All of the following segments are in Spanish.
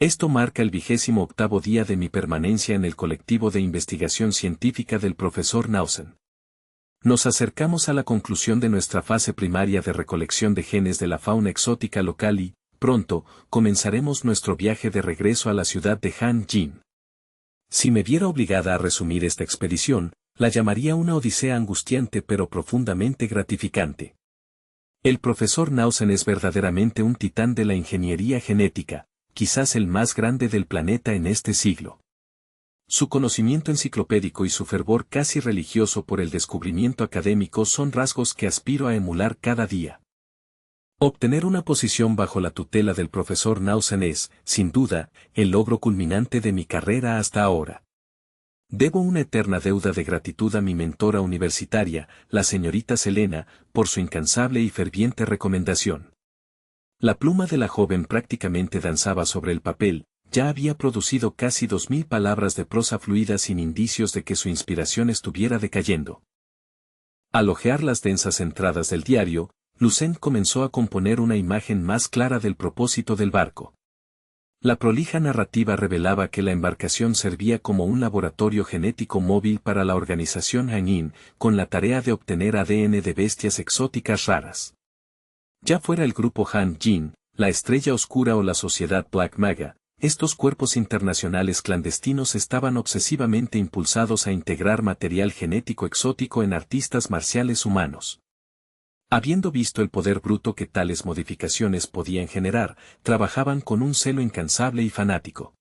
Esto marca el 28º día de mi permanencia en el colectivo de investigación científica del profesor Nausen. Nos acercamos a la conclusión de nuestra fase primaria de recolección de genes de la fauna exótica local y, pronto, comenzaremos nuestro viaje de regreso a la ciudad de Hanjin. Si me viera obligada a resumir esta expedición, la llamaría una odisea angustiante pero profundamente gratificante. El profesor Nausen es verdaderamente un titán de la ingeniería genética, quizás el más grande del planeta en este siglo. Su conocimiento enciclopédico y su fervor casi religioso por el descubrimiento académico son rasgos que aspiro a emular cada día. Obtener una posición bajo la tutela del profesor Nausen es, sin duda, el logro culminante de mi carrera hasta ahora. Debo una eterna deuda de gratitud a mi mentora universitaria, la señorita Selena, por su incansable y ferviente recomendación. La pluma de la joven prácticamente danzaba sobre el papel, ya había producido casi 2000 palabras de prosa fluida sin indicios de que su inspiración estuviera decayendo. Al hojear las densas entradas del diario, Lucent comenzó a componer una imagen más clara del propósito del barco. La prolija narrativa revelaba que la embarcación servía como un laboratorio genético móvil para la organización Hainan, con la tarea de obtener ADN de bestias exóticas raras. Ya fuera el grupo Hanjin, la Estrella Oscura o la sociedad Black Maga, estos cuerpos internacionales clandestinos estaban obsesivamente impulsados a integrar material genético exótico en artistas marciales humanos. Habiendo visto el poder bruto que tales modificaciones podían generar, trabajaban con un celo incansable y fanático.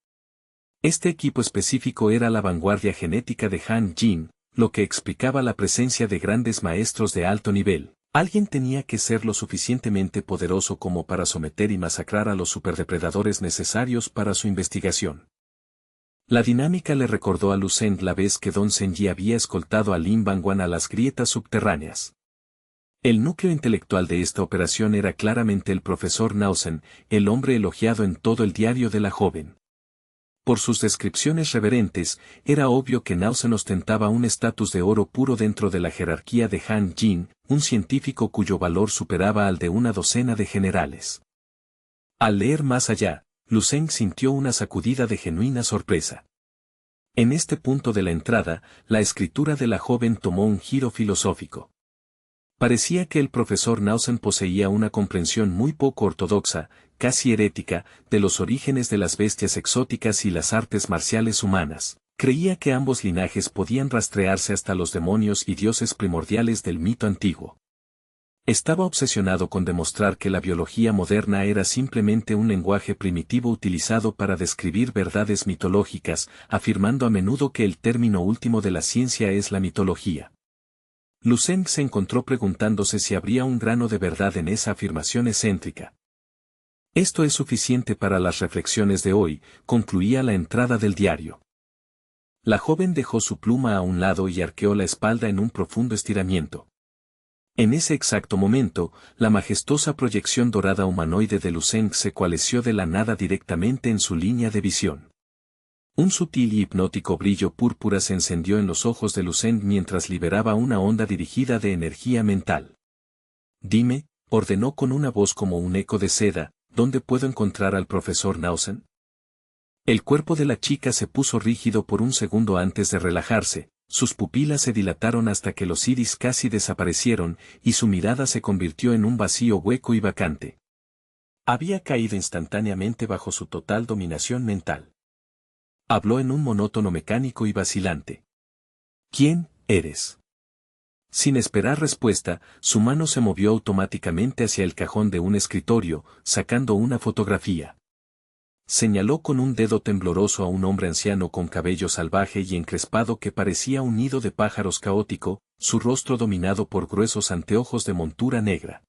Este equipo específico era la vanguardia genética de Hanjin, lo que explicaba la presencia de grandes maestros de alto nivel. Alguien tenía que ser lo suficientemente poderoso como para someter y masacrar a los superdepredadores necesarios para su investigación. La dinámica le recordó a Lucent la vez que Don Senji había escoltado a Lin Bangwan a las grietas subterráneas. El núcleo intelectual de esta operación era claramente el profesor Nausen, el hombre elogiado en todo el diario de la joven. Por sus descripciones reverentes, era obvio que Nausen ostentaba un estatus de oro puro dentro de la jerarquía de Hanjin, un científico cuyo valor superaba al de una docena de generales. Al leer más allá, Lucent sintió una sacudida de genuina sorpresa. En este punto de la entrada, la escritura de la joven tomó un giro filosófico. Parecía que el profesor Nausen poseía una comprensión muy poco ortodoxa, casi herética, de los orígenes de las bestias exóticas y las artes marciales humanas. Creía que ambos linajes podían rastrearse hasta los demonios y dioses primordiales del mito antiguo. Estaba obsesionado con demostrar que la biología moderna era simplemente un lenguaje primitivo utilizado para describir verdades mitológicas, afirmando a menudo que el término último de la ciencia es la mitología. Lucent se encontró preguntándose si habría un grano de verdad en esa afirmación excéntrica. Esto es suficiente para las reflexiones de hoy, concluía la entrada del diario. La joven dejó su pluma a un lado y arqueó la espalda en un profundo estiramiento. En ese exacto momento, la majestuosa proyección dorada humanoide de Lucent se coalesció de la nada directamente en su línea de visión. Un sutil y hipnótico brillo púrpura se encendió en los ojos de Lucent mientras liberaba una onda dirigida de energía mental. Dime, ordenó con una voz como un eco de seda, ¿dónde puedo encontrar al profesor Nausen? El cuerpo de la chica se puso rígido por un segundo antes de relajarse, sus pupilas se dilataron hasta que los iris casi desaparecieron y su mirada se convirtió en un vacío hueco y vacante. Había caído instantáneamente bajo su total dominación mental. Habló en un monótono mecánico y vacilante. ¿Quién eres? Sin esperar respuesta, su mano se movió automáticamente hacia el cajón de un escritorio, sacando una fotografía. Señaló con un dedo tembloroso a un hombre anciano con cabello salvaje y encrespado que parecía un nido de pájaros caótico, su rostro dominado por gruesos anteojos de montura negra.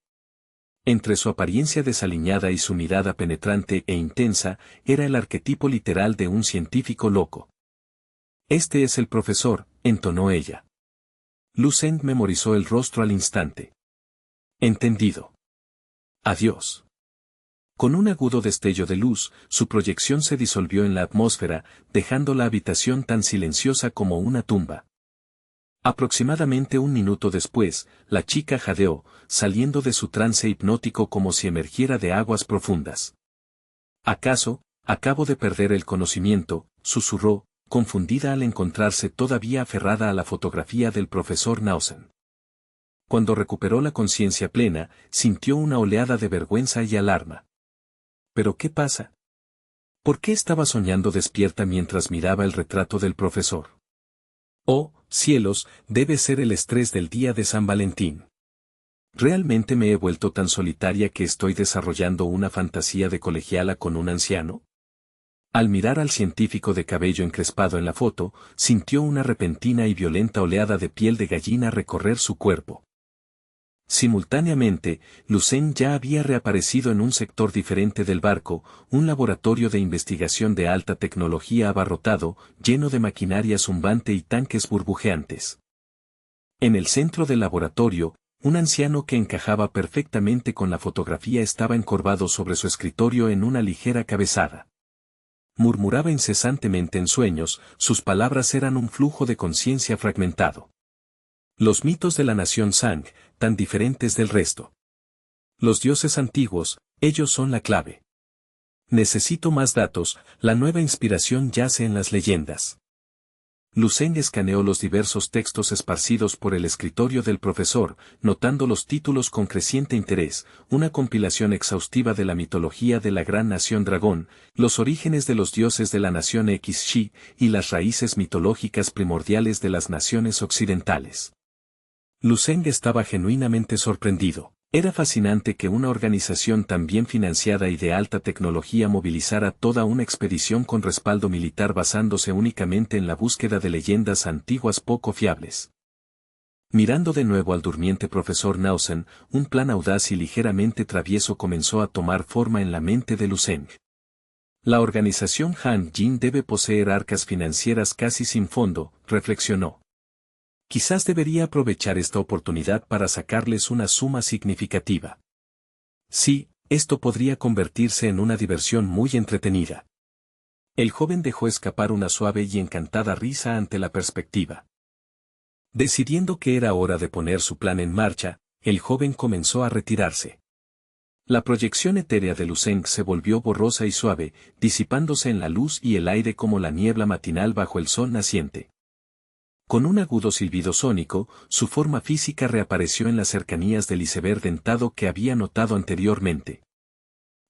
Entre su apariencia desaliñada y su mirada penetrante e intensa, era el arquetipo literal de un científico loco. Este es el profesor, entonó ella. Lucent memorizó el rostro al instante. Entendido. Adiós. Con un agudo destello de luz, su proyección se disolvió en la atmósfera, dejando la habitación tan silenciosa como una tumba. Aproximadamente un minuto después, la chica jadeó, saliendo de su trance hipnótico como si emergiera de aguas profundas. ¿Acaso Acabo de perder el conocimiento, susurró, confundida al encontrarse todavía aferrada a la fotografía del profesor Nausen. Cuando recuperó la conciencia plena, sintió una oleada de vergüenza y alarma. ¿Pero qué pasa? ¿Por qué estaba soñando despierta mientras miraba el retrato del profesor? Oh, cielos, debe ser el estrés del día de San Valentín. ¿Realmente me he vuelto tan solitaria que estoy desarrollando una fantasía de colegiala con un anciano? Al mirar al científico de cabello encrespado en la foto, sintió una repentina y violenta oleada de piel de gallina recorrer su cuerpo. Simultáneamente, Lucen ya había reaparecido en un sector diferente del barco, un laboratorio de investigación de alta tecnología abarrotado, lleno de maquinaria zumbante y tanques burbujeantes. En el centro del laboratorio, un anciano que encajaba perfectamente con la fotografía estaba encorvado sobre su escritorio en una ligera cabezada. Murmuraba incesantemente en sueños, sus palabras eran un flujo de conciencia fragmentado. Los mitos de la nación Sang, tan diferentes del resto. Los dioses antiguos, ellos son la clave. Necesito más datos, la nueva inspiración yace en las leyendas. Lucen escaneó los diversos textos esparcidos por el escritorio del profesor, notando los títulos con creciente interés, una compilación exhaustiva de la mitología de la gran nación dragón, los orígenes de los dioses de la nación Xi, y las raíces mitológicas primordiales de las naciones occidentales. Lucen estaba genuinamente sorprendido. Era fascinante que una organización tan bien financiada y de alta tecnología movilizara toda una expedición con respaldo militar basándose únicamente en la búsqueda de leyendas antiguas poco fiables. Mirando de nuevo al durmiente profesor Nausen, un plan audaz y ligeramente travieso comenzó a tomar forma en la mente de Lucen. La organización Han Jin debe poseer arcas financieras casi sin fondo, reflexionó. Quizás debería aprovechar esta oportunidad para sacarles una suma significativa. Sí, esto podría convertirse en una diversión muy entretenida. El joven dejó escapar una suave y encantada risa ante la perspectiva. Decidiendo que era hora de poner su plan en marcha, el joven comenzó a retirarse. La proyección etérea de Lucen se volvió borrosa y suave, disipándose en la luz y el aire como la niebla matinal bajo el sol naciente. Con un agudo silbido sónico, su forma física reapareció en las cercanías del iceberg dentado que había notado anteriormente.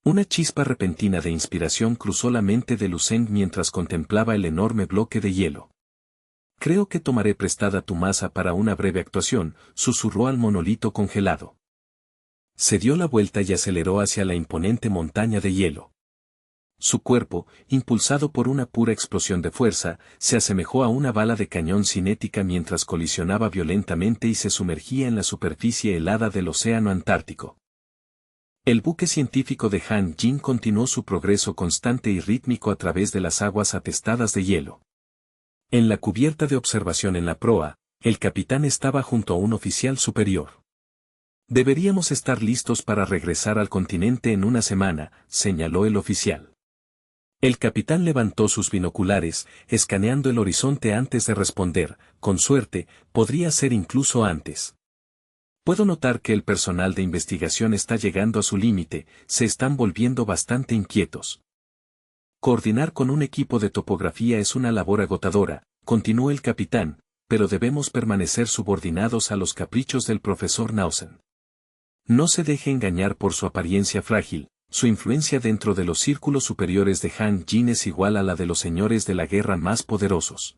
Una chispa repentina de inspiración cruzó la mente de Lucen mientras contemplaba el enorme bloque de hielo. Creo que tomaré prestada tu masa para una breve actuación, susurró al monolito congelado. Se dio la vuelta y aceleró hacia la imponente montaña de hielo. Su cuerpo, impulsado por una pura explosión de fuerza, se asemejó a una bala de cañón cinética mientras colisionaba violentamente y se sumergía en la superficie helada del océano Antártico. El buque científico de Han Jin continuó su progreso constante y rítmico a través de las aguas atestadas de hielo. En la cubierta de observación en la proa, el capitán estaba junto a un oficial superior. Deberíamos estar listos para regresar al continente en una semana, señaló el oficial. El capitán levantó sus binoculares, escaneando el horizonte antes de responder, con suerte, podría ser incluso antes. Puedo notar que el personal de investigación está llegando a su límite, se están volviendo bastante inquietos. Coordinar con un equipo de topografía es una labor agotadora, continuó el capitán, pero debemos permanecer subordinados a los caprichos del profesor Nausen. No se deje engañar por su apariencia frágil. Su influencia dentro de los círculos superiores de Han Jin es igual a la de los señores de la guerra más poderosos.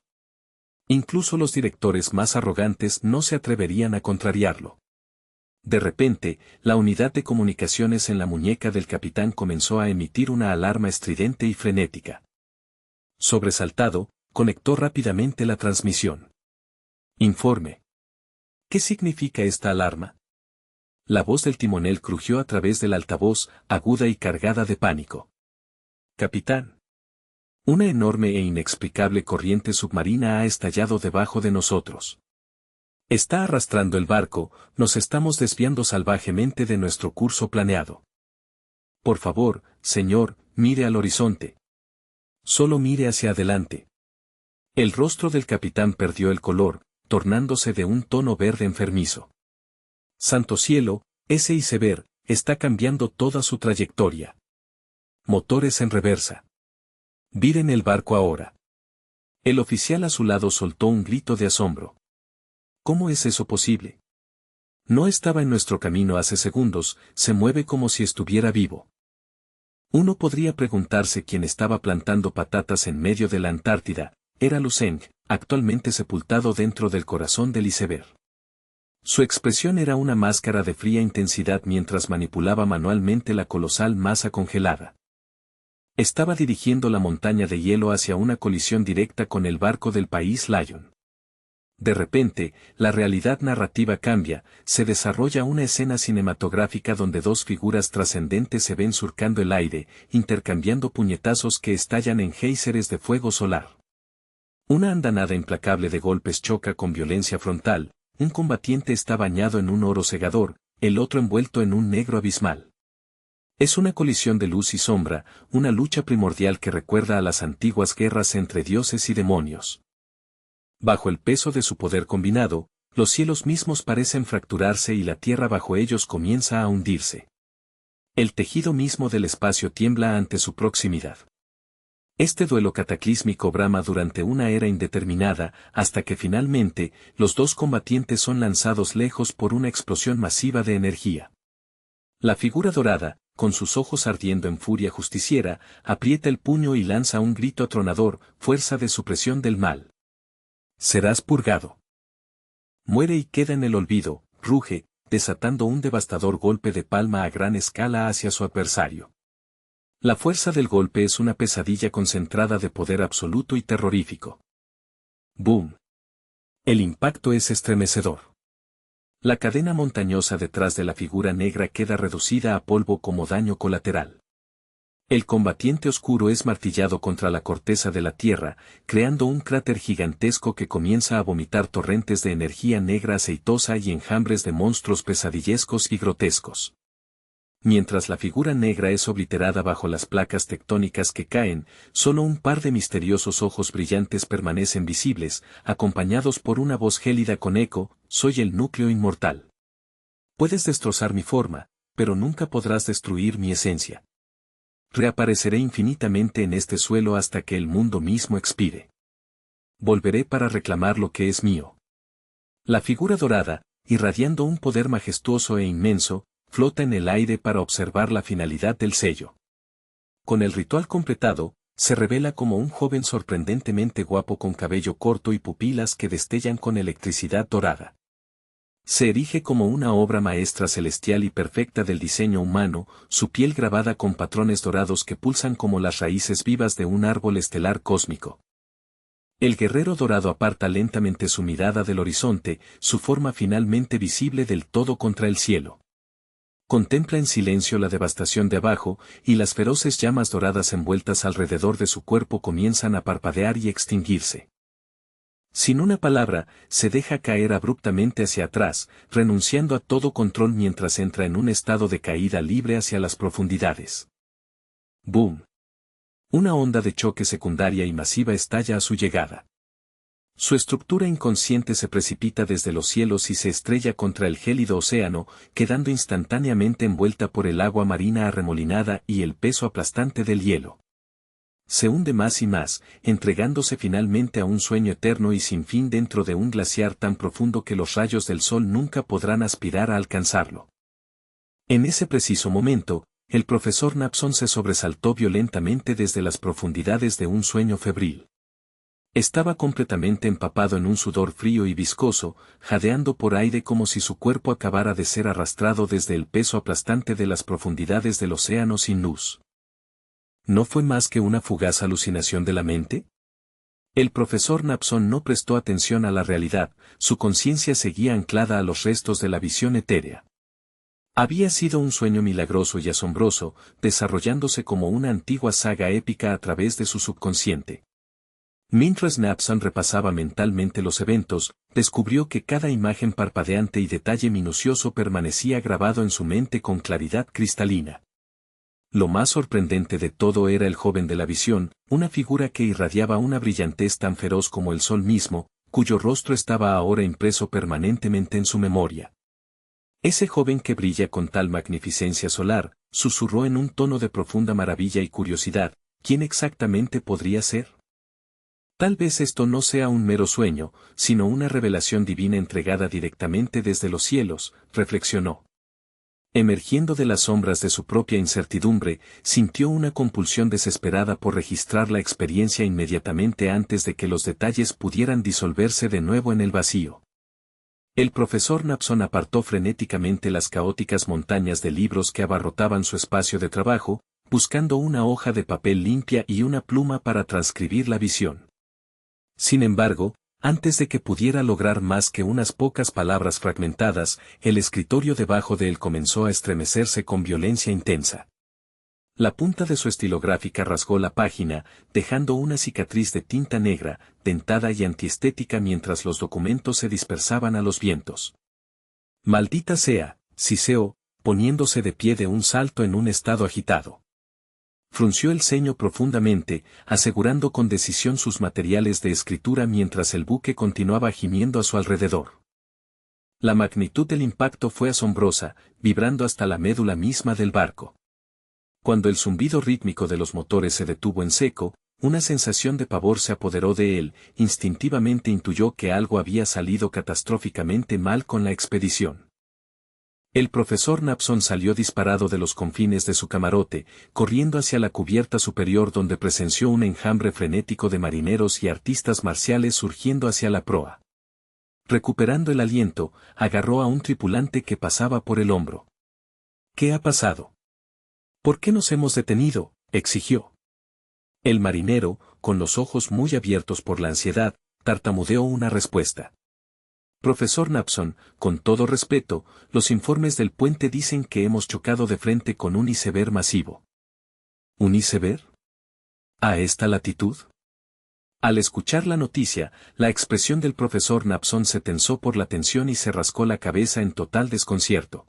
Incluso los directores más arrogantes no se atreverían a contrariarlo. De repente, la unidad de comunicaciones en la muñeca del capitán comenzó a emitir una alarma estridente y frenética. Sobresaltado, conectó rápidamente la transmisión. Informe. ¿Qué significa esta alarma? La voz del timonel crujió a través del altavoz, aguda y cargada de pánico. Capitán. Una enorme e inexplicable corriente submarina ha estallado debajo de nosotros. Está arrastrando el barco, nos estamos desviando salvajemente de nuestro curso planeado. Por favor, señor, mire al horizonte. Solo mire hacia adelante. El rostro del capitán perdió el color, tornándose de un tono verde enfermizo. Santo cielo, ese iceberg está cambiando toda su trayectoria. Motores en reversa. Viren el barco ahora. El oficial a su lado soltó un grito de asombro. ¿Cómo es eso posible? No estaba en nuestro camino hace segundos, se mueve como si estuviera vivo. Uno podría preguntarse quién estaba plantando patatas en medio de la Antártida. Era Lu Zheng, actualmente sepultado dentro del corazón del iceberg. Su expresión era una máscara de fría intensidad mientras manipulaba manualmente la colosal masa congelada. Estaba dirigiendo la montaña de hielo hacia una colisión directa con el barco del país Lion. De repente, la realidad narrativa cambia, se desarrolla una escena cinematográfica donde dos figuras trascendentes se ven surcando el aire, intercambiando puñetazos que estallan en géiseres de fuego solar. Una andanada implacable de golpes choca con violencia frontal, un combatiente está bañado en un oro cegador, el otro envuelto en un negro abismal. Es una colisión de luz y sombra, una lucha primordial que recuerda a las antiguas guerras entre dioses y demonios. Bajo el peso de su poder combinado, los cielos mismos parecen fracturarse y la tierra bajo ellos comienza a hundirse. El tejido mismo del espacio tiembla ante su proximidad. Este duelo cataclísmico brama durante una era indeterminada, hasta que finalmente, los dos combatientes son lanzados lejos por una explosión masiva de energía. La figura dorada, con sus ojos ardiendo en furia justiciera, aprieta el puño y lanza un grito atronador, fuerza de supresión del mal. Serás purgado. Muere y queda en el olvido, ruge, desatando un devastador golpe de palma a gran escala hacia su adversario. La fuerza del golpe es una pesadilla concentrada de poder absoluto y terrorífico. ¡Boom! El impacto es estremecedor. La cadena montañosa detrás de la figura negra queda reducida a polvo como daño colateral. El combatiente oscuro es martillado contra la corteza de la tierra, creando un cráter gigantesco que comienza a vomitar torrentes de energía negra aceitosa y enjambres de monstruos pesadillescos y grotescos. Mientras la figura negra es obliterada bajo las placas tectónicas que caen, solo un par de misteriosos ojos brillantes permanecen visibles, acompañados por una voz gélida con eco: soy el núcleo inmortal. Puedes destrozar mi forma, pero nunca podrás destruir mi esencia. Reapareceré infinitamente en este suelo hasta que el mundo mismo expire. Volveré para reclamar lo que es mío. La figura dorada, irradiando un poder majestuoso e inmenso, flota en el aire para observar la finalidad del sello. Con el ritual completado, se revela como un joven sorprendentemente guapo con cabello corto y pupilas que destellan con electricidad dorada. Se erige como una obra maestra celestial y perfecta del diseño humano, su piel grabada con patrones dorados que pulsan como las raíces vivas de un árbol estelar cósmico. El guerrero dorado aparta lentamente su mirada del horizonte, su forma finalmente visible del todo contra el cielo. Contempla en silencio la devastación de abajo, y las feroces llamas doradas envueltas alrededor de su cuerpo comienzan a parpadear y extinguirse. Sin una palabra, se deja caer abruptamente hacia atrás, renunciando a todo control mientras entra en un estado de caída libre hacia las profundidades. ¡Boom! Una onda de choque secundaria y masiva estalla a su llegada. Su estructura inconsciente se precipita desde los cielos y se estrella contra el gélido océano, quedando instantáneamente envuelta por el agua marina arremolinada y el peso aplastante del hielo. Se hunde más y más, entregándose finalmente a un sueño eterno y sin fin dentro de un glaciar tan profundo que los rayos del sol nunca podrán aspirar a alcanzarlo. En ese preciso momento, el profesor Napson se sobresaltó violentamente desde las profundidades de un sueño febril. Estaba completamente empapado en un sudor frío y viscoso, jadeando por aire como si su cuerpo acabara de ser arrastrado desde el peso aplastante de las profundidades del océano sin luz. ¿No fue más que una fugaz alucinación de la mente? El profesor Napson no prestó atención a la realidad, su conciencia seguía anclada a los restos de la visión etérea. Había sido un sueño milagroso y asombroso, desarrollándose como una antigua saga épica a través de su subconsciente. Mientras Napson repasaba mentalmente los eventos, descubrió que cada imagen parpadeante y detalle minucioso permanecía grabado en su mente con claridad cristalina. Lo más sorprendente de todo era el joven de la visión, una figura que irradiaba una brillantez tan feroz como el sol mismo, cuyo rostro estaba ahora impreso permanentemente en su memoria. Ese joven que brilla con tal magnificencia solar, susurró en un tono de profunda maravilla y curiosidad: ¿quién exactamente podría ser? Tal vez esto no sea un mero sueño, sino una revelación divina entregada directamente desde los cielos, reflexionó. Emergiendo de las sombras de su propia incertidumbre, sintió una compulsión desesperada por registrar la experiencia inmediatamente antes de que los detalles pudieran disolverse de nuevo en el vacío. El profesor Napson apartó frenéticamente las caóticas montañas de libros que abarrotaban su espacio de trabajo, buscando una hoja de papel limpia y una pluma para transcribir la visión. Sin embargo, antes de que pudiera lograr más que unas pocas palabras fragmentadas, el escritorio debajo de él comenzó a estremecerse con violencia intensa. La punta de su estilográfica rasgó la página, dejando una cicatriz de tinta negra, dentada y antiestética mientras los documentos se dispersaban a los vientos. «Maldita sea», siseó, poniéndose de pie de un salto en un estado agitado. Frunció el ceño profundamente, asegurando con decisión sus materiales de escritura mientras el buque continuaba gimiendo a su alrededor. La magnitud del impacto fue asombrosa, vibrando hasta la médula misma del barco. Cuando el zumbido rítmico de los motores se detuvo en seco, una sensación de pavor se apoderó de él, instintivamente intuyó que algo había salido catastróficamente mal con la expedición. El profesor Napson salió disparado de los confines de su camarote, corriendo hacia la cubierta superior donde presenció un enjambre frenético de marineros y artistas marciales surgiendo hacia la proa. Recuperando el aliento, agarró a un tripulante que pasaba por el hombro. «¿Qué ha pasado? ¿Por qué nos hemos detenido?», exigió. El marinero, con los ojos muy abiertos por la ansiedad, tartamudeó una respuesta. «Profesor Napson, con todo respeto, los informes del puente dicen que hemos chocado de frente con un iceberg masivo». ¿Un iceberg? ¿A esta latitud? Al escuchar la noticia, la expresión del profesor Napson se tensó por la tensión y se rascó la cabeza en total desconcierto.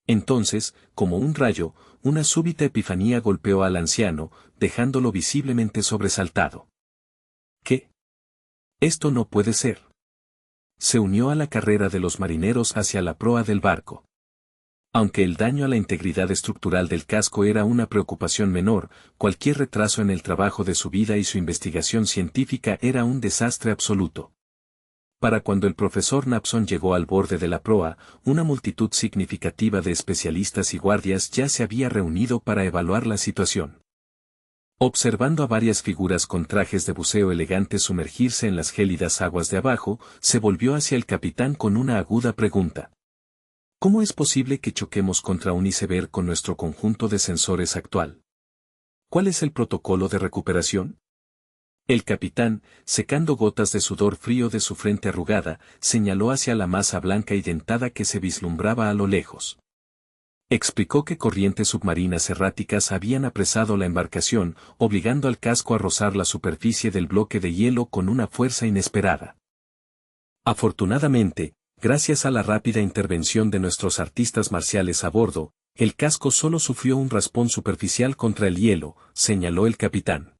Entonces, como un rayo, una súbita epifanía golpeó al anciano, dejándolo visiblemente sobresaltado. «¿Qué? Esto no puede ser». Se unió a la carrera de los marineros hacia la proa del barco. Aunque el daño a la integridad estructural del casco era una preocupación menor, cualquier retraso en el trabajo de su vida y su investigación científica era un desastre absoluto. Para cuando el profesor Napson llegó al borde de la proa, una multitud significativa de especialistas y guardias ya se había reunido para evaluar la situación. Observando a varias figuras con trajes de buceo elegantes sumergirse en las gélidas aguas de abajo, se volvió hacia el capitán con una aguda pregunta. ¿Cómo es posible que choquemos contra un iceberg con nuestro conjunto de sensores actual? ¿Cuál es el protocolo de recuperación? El capitán, secando gotas de sudor frío de su frente arrugada, señaló hacia la masa blanca y dentada que se vislumbraba a lo lejos. Explicó que corrientes submarinas erráticas habían apresado la embarcación, obligando al casco a rozar la superficie del bloque de hielo con una fuerza inesperada. Afortunadamente, gracias a la rápida intervención de nuestros artistas marciales a bordo, el casco solo sufrió un raspón superficial contra el hielo, señaló el capitán.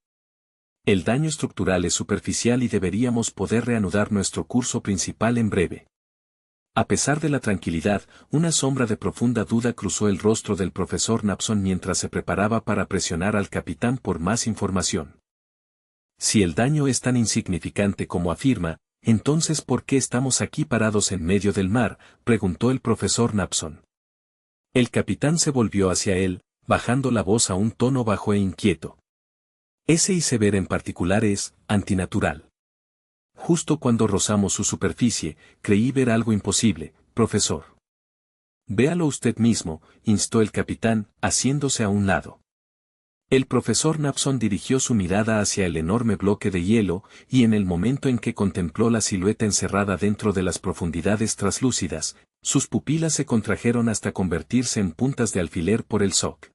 El daño estructural es superficial y deberíamos poder reanudar nuestro curso principal en breve. A pesar de la tranquilidad, una sombra de profunda duda cruzó el rostro del profesor Napson mientras se preparaba para presionar al capitán por más información. Si el daño es tan insignificante como afirma, entonces ¿por qué estamos aquí parados en medio del mar?, preguntó el profesor Napson. El capitán se volvió hacia él, bajando la voz a un tono bajo e inquieto. Ese iceberg en particular es antinatural. Justo cuando rozamos su superficie, creí ver algo imposible, profesor. Véalo usted mismo, instó el capitán, haciéndose a un lado. El profesor Napson dirigió su mirada hacia el enorme bloque de hielo, y en el momento en que contempló la silueta encerrada dentro de las profundidades traslúcidas, sus pupilas se contrajeron hasta convertirse en puntas de alfiler por el shock.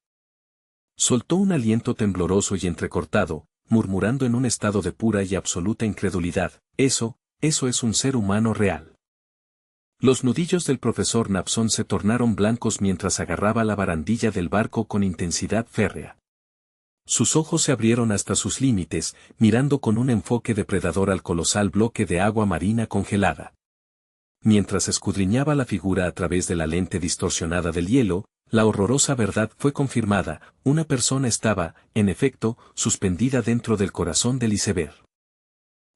Soltó un aliento tembloroso y entrecortado, murmurando en un estado de pura y absoluta incredulidad, eso es un ser humano real. Los nudillos del profesor Napson se tornaron blancos mientras agarraba la barandilla del barco con intensidad férrea. Sus ojos se abrieron hasta sus límites, mirando con un enfoque depredador al colosal bloque de agua marina congelada. Mientras escudriñaba la figura a través de la lente distorsionada del hielo, la horrorosa verdad fue confirmada: una persona estaba, en efecto, suspendida dentro del corazón del iceberg.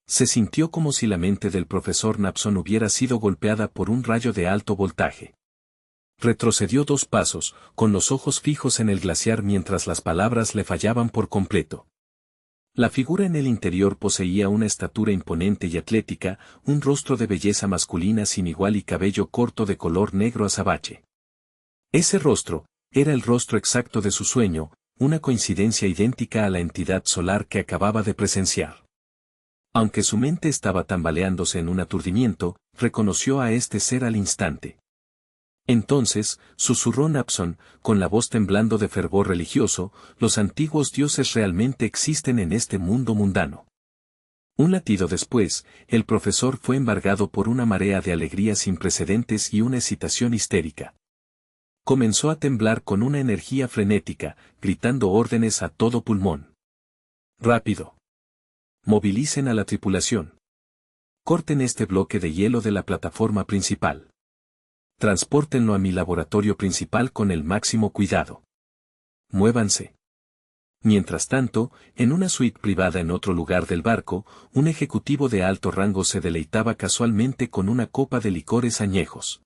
Se sintió como si la mente del profesor Napson hubiera sido golpeada por un rayo de alto voltaje. Retrocedió 2 pasos, con los ojos fijos en el glaciar mientras las palabras le fallaban por completo. La figura en el interior poseía una estatura imponente y atlética, un rostro de belleza masculina sin igual y cabello corto de color negro azabache. Ese rostro era el rostro exacto de su sueño, una coincidencia idéntica a la entidad solar que acababa de presenciar. Aunque su mente estaba tambaleándose en un aturdimiento, reconoció a este ser al instante. Entonces, susurró Napson, con la voz temblando de fervor religioso: los antiguos dioses realmente existen en este mundo mundano. Un latido después, el profesor fue embargado por una marea de alegría sin precedentes y una excitación histérica. Comenzó a temblar con una energía frenética, gritando órdenes a todo pulmón. ¡Rápido! Movilicen a la tripulación. Corten este bloque de hielo de la plataforma principal. Transpórtenlo a mi laboratorio principal con el máximo cuidado. Muévanse. Mientras tanto, en una suite privada en otro lugar del barco, un ejecutivo de alto rango se deleitaba casualmente con una copa de licores añejos.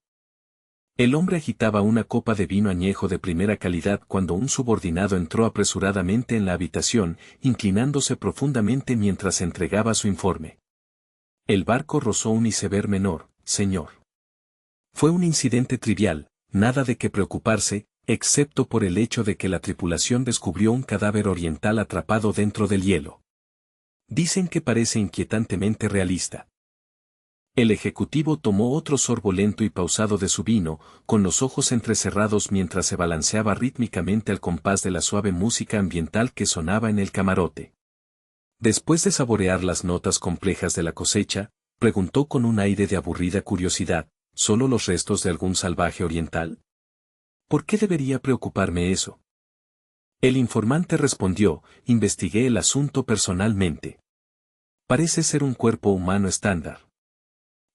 El hombre agitaba una copa de vino añejo de primera calidad cuando un subordinado entró apresuradamente en la habitación, inclinándose profundamente mientras entregaba su informe. El barco rozó un iceberg menor, señor. Fue un incidente trivial, nada de qué preocuparse, excepto por el hecho de que la tripulación descubrió un cadáver oriental atrapado dentro del hielo. Dicen que parece inquietantemente realista. El ejecutivo tomó otro sorbo lento y pausado de su vino, con los ojos entrecerrados mientras se balanceaba rítmicamente al compás de la suave música ambiental que sonaba en el camarote. Después de saborear las notas complejas de la cosecha, preguntó con un aire de aburrida curiosidad: ¿solo los restos de algún salvaje oriental? ¿Por qué debería preocuparme eso? El informante respondió: investigué el asunto personalmente. Parece ser un cuerpo humano estándar.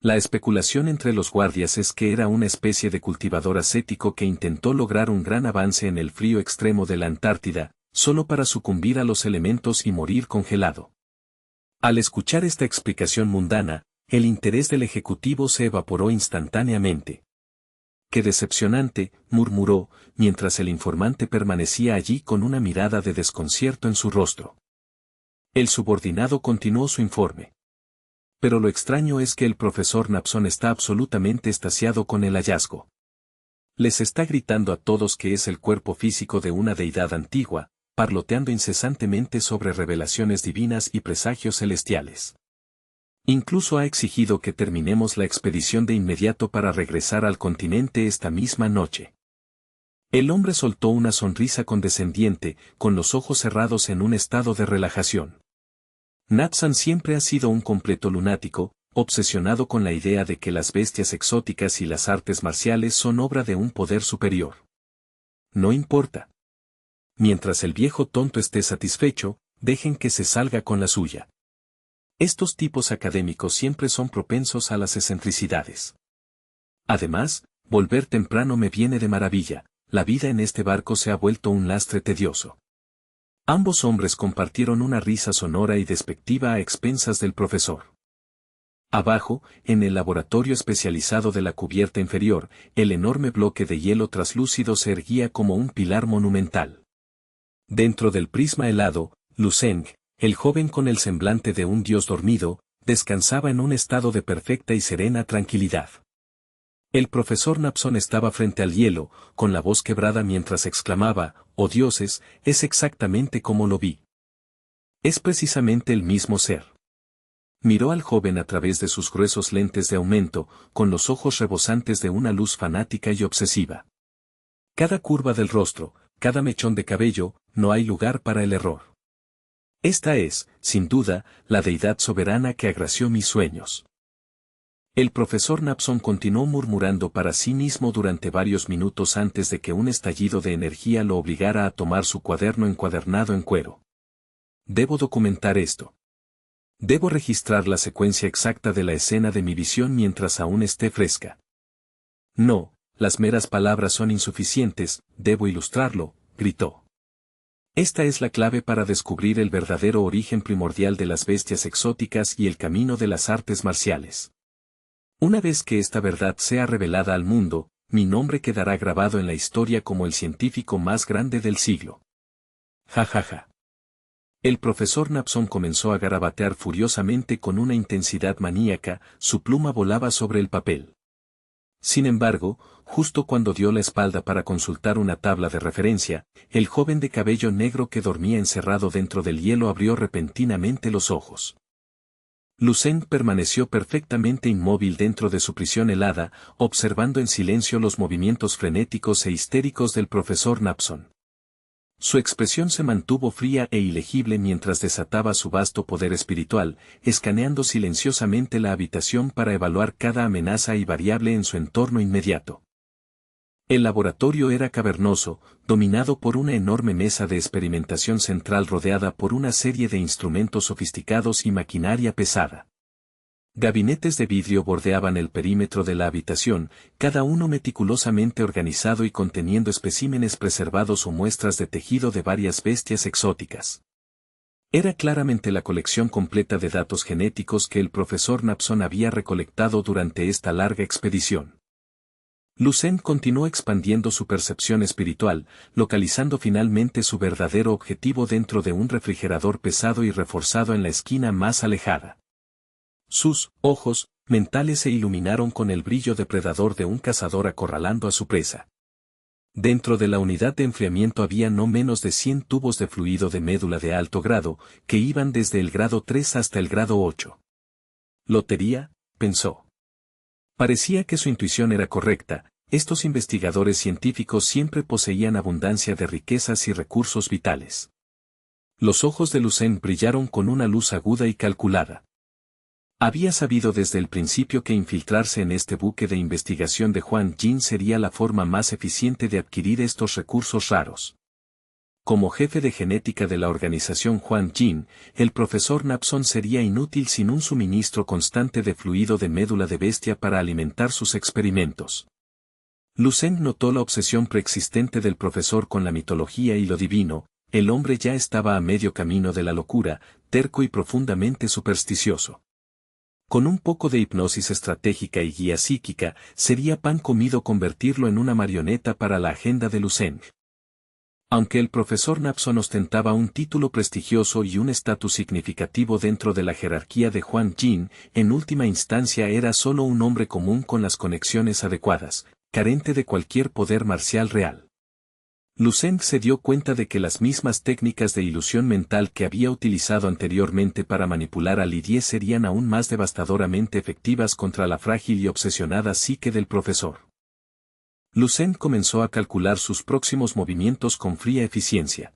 La especulación entre los guardias es que era una especie de cultivador ascético que intentó lograr un gran avance en el frío extremo de la Antártida, solo para sucumbir a los elementos y morir congelado. Al escuchar esta explicación mundana, el interés del ejecutivo se evaporó instantáneamente. ¡Qué decepcionante!, murmuró, mientras el informante permanecía allí con una mirada de desconcierto en su rostro. El subordinado continuó su informe. Pero lo extraño es que el profesor Napson está absolutamente extasiado con el hallazgo. Les está gritando a todos que es el cuerpo físico de una deidad antigua, parloteando incesantemente sobre revelaciones divinas y presagios celestiales. Incluso ha exigido que terminemos la expedición de inmediato para regresar al continente esta misma noche. El hombre soltó una sonrisa condescendiente, con los ojos cerrados en un estado de relajación. Napson siempre ha sido un completo lunático, obsesionado con la idea de que las bestias exóticas y las artes marciales son obra de un poder superior. No importa. Mientras el viejo tonto esté satisfecho, dejen que se salga con la suya. Estos tipos académicos siempre son propensos a las excentricidades. Además, volver temprano me viene de maravilla. La vida en este barco se ha vuelto un lastre tedioso. Ambos hombres compartieron una risa sonora y despectiva a expensas del profesor. Abajo, en el laboratorio especializado de la cubierta inferior, el enorme bloque de hielo traslúcido se erguía como un pilar monumental. Dentro del prisma helado, Luceng, el joven con el semblante de un dios dormido, descansaba en un estado de perfecta y serena tranquilidad. El profesor Napson estaba frente al hielo, con la voz quebrada mientras exclamaba: «¡Oh dioses, es exactamente como lo vi! Es precisamente el mismo ser». Miró al joven a través de sus gruesos lentes de aumento, con los ojos rebosantes de una luz fanática y obsesiva. Cada curva del rostro, cada mechón de cabello, no hay lugar para el error. Esta es, sin duda, la deidad soberana que agració mis sueños. El profesor Napson continuó murmurando para sí mismo durante varios minutos antes de que un estallido de energía lo obligara a tomar su cuaderno encuadernado en cuero. Debo documentar esto. Debo registrar la secuencia exacta de la escena de mi visión mientras aún esté fresca. No, las meras palabras son insuficientes, debo ilustrarlo, gritó. Esta es la clave para descubrir el verdadero origen primordial de las bestias exóticas y el camino de las artes marciales. Una vez que esta verdad sea revelada al mundo, mi nombre quedará grabado en la historia como el científico más grande del siglo. Ja ja ja. El profesor Napson comenzó a garabatear furiosamente con una intensidad maníaca, su pluma volaba sobre el papel. Sin embargo, justo cuando dio la espalda para consultar una tabla de referencia, el joven de cabello negro que dormía encerrado dentro del hielo abrió repentinamente los ojos. Lucen permaneció perfectamente inmóvil dentro de su prisión helada, observando en silencio los movimientos frenéticos e histéricos del profesor Napson. Su expresión se mantuvo fría e ilegible mientras desataba su vasto poder espiritual, escaneando silenciosamente la habitación para evaluar cada amenaza y variable en su entorno inmediato. El laboratorio era cavernoso, dominado por una enorme mesa de experimentación central rodeada por una serie de instrumentos sofisticados y maquinaria pesada. Gabinetes de vidrio bordeaban el perímetro de la habitación, cada uno meticulosamente organizado y conteniendo especímenes preservados o muestras de tejido de varias bestias exóticas. Era claramente la colección completa de datos genéticos que el profesor Napson había recolectado durante esta larga expedición. Lucen continuó expandiendo su percepción espiritual, localizando finalmente su verdadero objetivo dentro de un refrigerador pesado y reforzado en la esquina más alejada. Sus ojos mentales se iluminaron con el brillo depredador de un cazador acorralando a su presa. Dentro de la unidad de enfriamiento había no menos de 100 tubos de fluido de médula de alto grado, que iban desde el grado 3 hasta el grado 8. Lotería, pensó. Parecía que su intuición era correcta, estos investigadores científicos siempre poseían abundancia de riquezas y recursos vitales. Los ojos de Lucen brillaron con una luz aguda y calculada. Había sabido desde el principio que infiltrarse en este buque de investigación de Huang Jin sería la forma más eficiente de adquirir estos recursos raros. Como jefe de genética de la organización Huang Jin, el profesor Napson sería inútil sin un suministro constante de fluido de médula de bestia para alimentar sus experimentos. Lucen notó la obsesión preexistente del profesor con la mitología y lo divino, el hombre ya estaba a medio camino de la locura, terco y profundamente supersticioso. Con un poco de hipnosis estratégica y guía psíquica, sería pan comido convertirlo en una marioneta para la agenda de Lucen. Aunque el profesor Napson ostentaba un título prestigioso y un estatus significativo dentro de la jerarquía de Huang Jin, en última instancia era solo un hombre común con las conexiones adecuadas, carente de cualquier poder marcial real. Lucen se dio cuenta de que las mismas técnicas de ilusión mental que había utilizado anteriormente para manipular a Lydie serían aún más devastadoramente efectivas contra la frágil y obsesionada psique del profesor. Lucen comenzó a calcular sus próximos movimientos con fría eficiencia.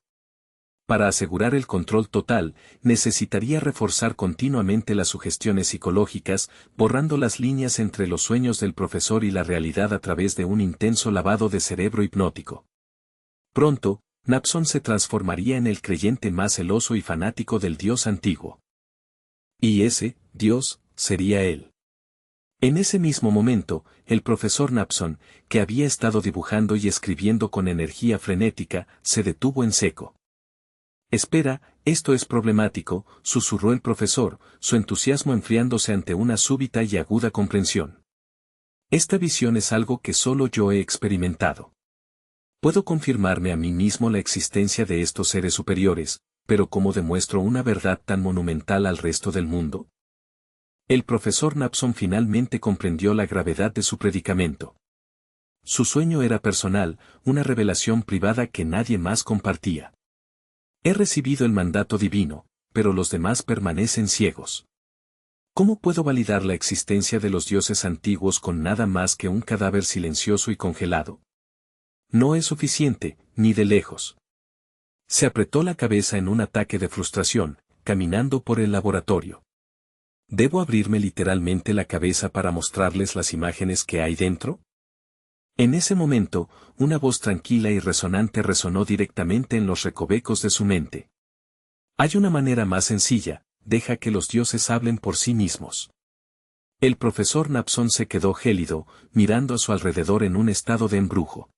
Para asegurar el control total, necesitaría reforzar continuamente las sugestiones psicológicas, borrando las líneas entre los sueños del profesor y la realidad a través de un intenso lavado de cerebro hipnótico. Pronto, Napson se transformaría en el creyente más celoso y fanático del dios antiguo. Y ese, dios, sería él. En ese mismo momento, el profesor Napson, que había estado dibujando y escribiendo con energía frenética, se detuvo en seco. Espera, esto es problemático, susurró el profesor, su entusiasmo enfriándose ante una súbita y aguda comprensión. Esta visión es algo que solo yo he experimentado. Puedo confirmarme a mí mismo la existencia de estos seres superiores, pero ¿cómo demuestro una verdad tan monumental al resto del mundo? El profesor Napson finalmente comprendió la gravedad de su predicamento. Su sueño era personal, una revelación privada que nadie más compartía. He recibido el mandato divino, pero los demás permanecen ciegos. ¿Cómo puedo validar la existencia de los dioses antiguos con nada más que un cadáver silencioso y congelado? No es suficiente, ni de lejos. Se apretó la cabeza en un ataque de frustración, caminando por el laboratorio. ¿Debo abrirme literalmente la cabeza para mostrarles las imágenes que hay dentro? En ese momento, una voz tranquila y resonante resonó directamente en los recovecos de su mente. Hay una manera más sencilla, deja que los dioses hablen por sí mismos. El profesor Napson se quedó gélido, mirando a su alrededor en un estado de embrujo.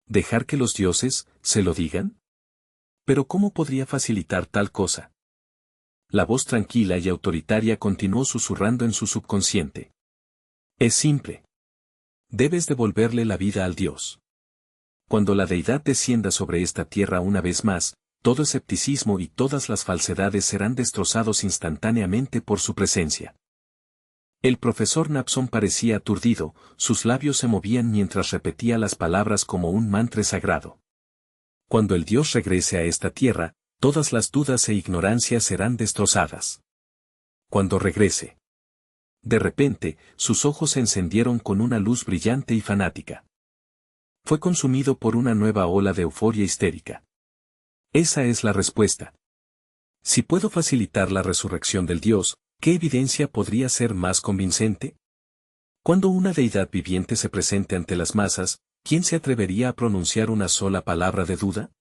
¿Dejar que los dioses se lo digan? ¿Pero cómo podría facilitar tal cosa? La voz tranquila y autoritaria continuó susurrando en su subconsciente. Es simple. Debes devolverle la vida al Dios. Cuando la deidad descienda sobre esta tierra una vez más, todo escepticismo y todas las falsedades serán destrozados instantáneamente por su presencia. El profesor Napson parecía aturdido, sus labios se movían mientras repetía las palabras como un mantra sagrado. Cuando el Dios regrese a esta tierra, todas las dudas e ignorancias serán destrozadas. Cuando regrese. De repente, sus ojos se encendieron con una luz brillante y fanática. Fue consumido por una nueva ola de euforia histérica. Esa es la respuesta. Si puedo facilitar la resurrección del Dios, ¿qué evidencia podría ser más convincente? Cuando una deidad viviente se presente ante las masas, ¿quién se atrevería a pronunciar una sola palabra de duda?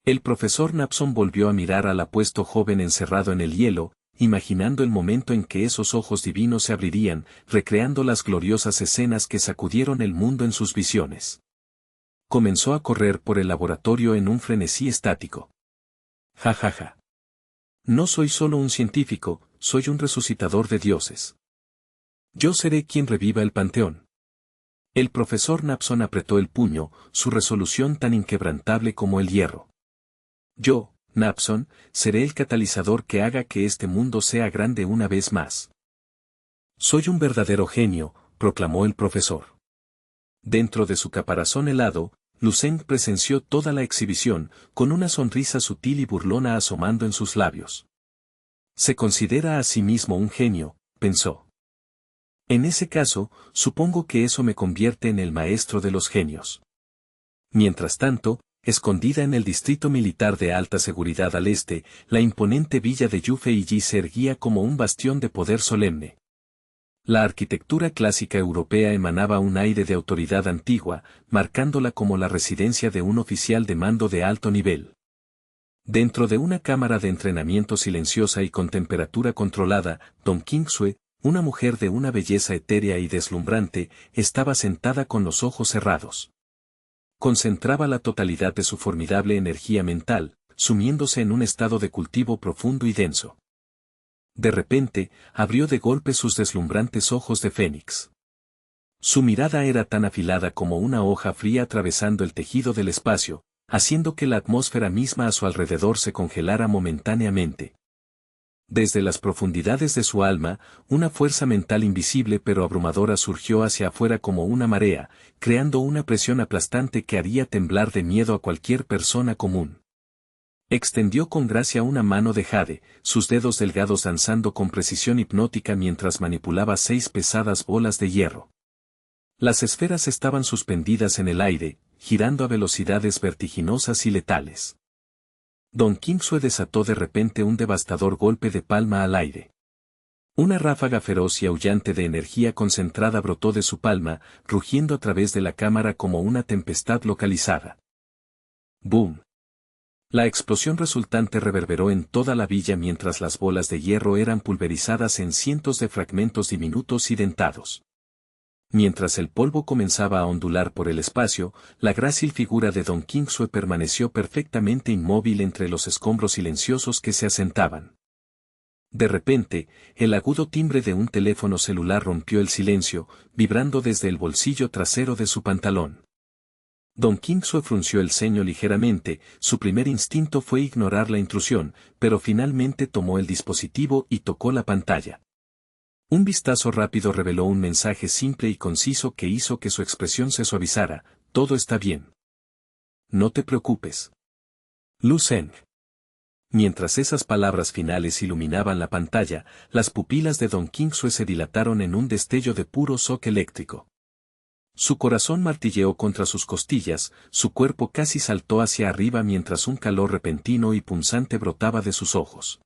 El profesor Napson volvió a mirar al apuesto joven encerrado en el hielo, imaginando el momento en que esos ojos divinos se abrirían, recreando las gloriosas escenas que sacudieron el mundo en sus visiones. Comenzó a correr por el laboratorio en un frenesí estático. Ja ja ja. No soy solo un científico, soy un resucitador de dioses. Yo seré quien reviva el panteón. El profesor Napson apretó el puño, su resolución tan inquebrantable como el hierro. Yo, Napson, seré el catalizador que haga que este mundo sea grande una vez más. Soy un verdadero genio, proclamó el profesor. Dentro de su caparazón helado, Lucen presenció toda la exhibición, con una sonrisa sutil y burlona asomando en sus labios. Se considera a sí mismo un genio, pensó. En ese caso, supongo que eso me convierte en el maestro de los genios. Mientras tanto, escondida en el distrito militar de alta seguridad al este, la imponente villa de Yufei-ji se erguía como un bastión de poder solemne. La arquitectura clásica europea emanaba un aire de autoridad antigua, marcándola como la residencia de un oficial de mando de alto nivel. Dentro de una cámara de entrenamiento silenciosa y con temperatura controlada, Don Kingsue, una mujer de una belleza etérea y deslumbrante, estaba sentada con los ojos cerrados. Concentraba la totalidad de su formidable energía mental, sumiéndose en un estado de cultivo profundo y denso. De repente, abrió de golpe sus deslumbrantes ojos de fénix. Su mirada era tan afilada como una hoja fría atravesando el tejido del espacio, haciendo que la atmósfera misma a su alrededor se congelara momentáneamente. Desde las profundidades de su alma, una fuerza mental invisible pero abrumadora surgió hacia afuera como una marea, creando una presión aplastante que haría temblar de miedo a cualquier persona común. Extendió con gracia una mano de jade, sus dedos delgados danzando con precisión hipnótica mientras manipulaba 6 pesadas bolas de hierro. Las esferas estaban suspendidas en el aire, girando a velocidades vertiginosas y letales. Don Kingsue desató de repente un devastador golpe de palma al aire. Una ráfaga feroz y aullante de energía concentrada brotó de su palma, rugiendo a través de la cámara como una tempestad localizada. ¡Boom! La explosión resultante reverberó en toda la villa mientras las bolas de hierro eran pulverizadas en cientos de fragmentos diminutos y dentados. Mientras el polvo comenzaba a ondular por el espacio, la grácil figura de Don Kingsue permaneció perfectamente inmóvil entre los escombros silenciosos que se asentaban. De repente, el agudo timbre de un teléfono celular rompió el silencio, vibrando desde el bolsillo trasero de su pantalón. Don Kingsue frunció el ceño ligeramente, su primer instinto fue ignorar la intrusión, pero finalmente tomó el dispositivo y tocó la pantalla. Un vistazo rápido reveló un mensaje simple y conciso que hizo que su expresión se suavizara: todo está bien. No te preocupes. Lu Zeng. Mientras esas palabras finales iluminaban la pantalla, las pupilas de Don Kingsue se dilataron en un destello de puro shock eléctrico. Su corazón martilleó contra sus costillas, su cuerpo casi saltó hacia arriba mientras un calor repentino y punzante brotaba de sus ojos.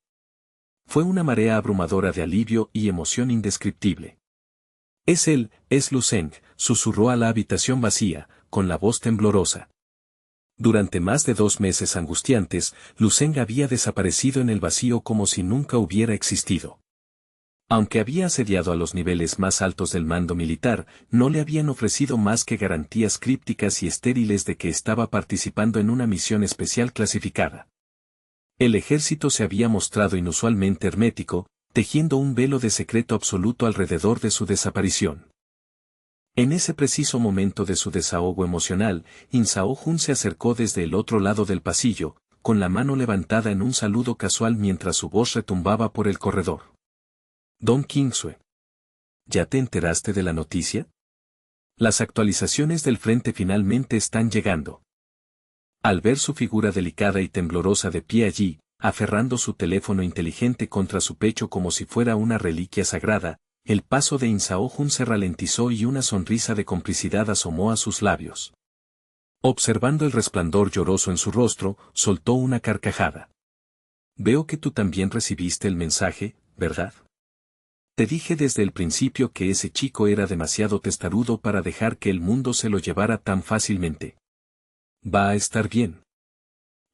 Fue una marea abrumadora de alivio y emoción indescriptible. Es él, es Lu Zeng, susurró a la habitación vacía, con la voz temblorosa. Durante más de 2 meses angustiantes, Lu Zeng había desaparecido en el vacío como si nunca hubiera existido. Aunque había asediado a los niveles más altos del mando militar, no le habían ofrecido más que garantías crípticas y estériles de que estaba participando en una misión especial clasificada. El ejército se había mostrado inusualmente hermético, tejiendo un velo de secreto absoluto alrededor de su desaparición. En ese preciso momento de su desahogo emocional, In Sao Jun se acercó desde el otro lado del pasillo, con la mano levantada en un saludo casual mientras su voz retumbaba por el corredor. Don Kingsue. ¿Ya te enteraste de la noticia? Las actualizaciones del frente finalmente están llegando. Al ver su figura delicada y temblorosa de pie allí, aferrando su teléfono inteligente contra su pecho como si fuera una reliquia sagrada, el paso de In Sao Jun se ralentizó y una sonrisa de complicidad asomó a sus labios. Observando el resplandor lloroso en su rostro, soltó una carcajada. Veo que tú también recibiste el mensaje, ¿verdad? Te dije desde el principio que ese chico era demasiado testarudo para dejar que el mundo se lo llevara tan fácilmente. Va a estar bien.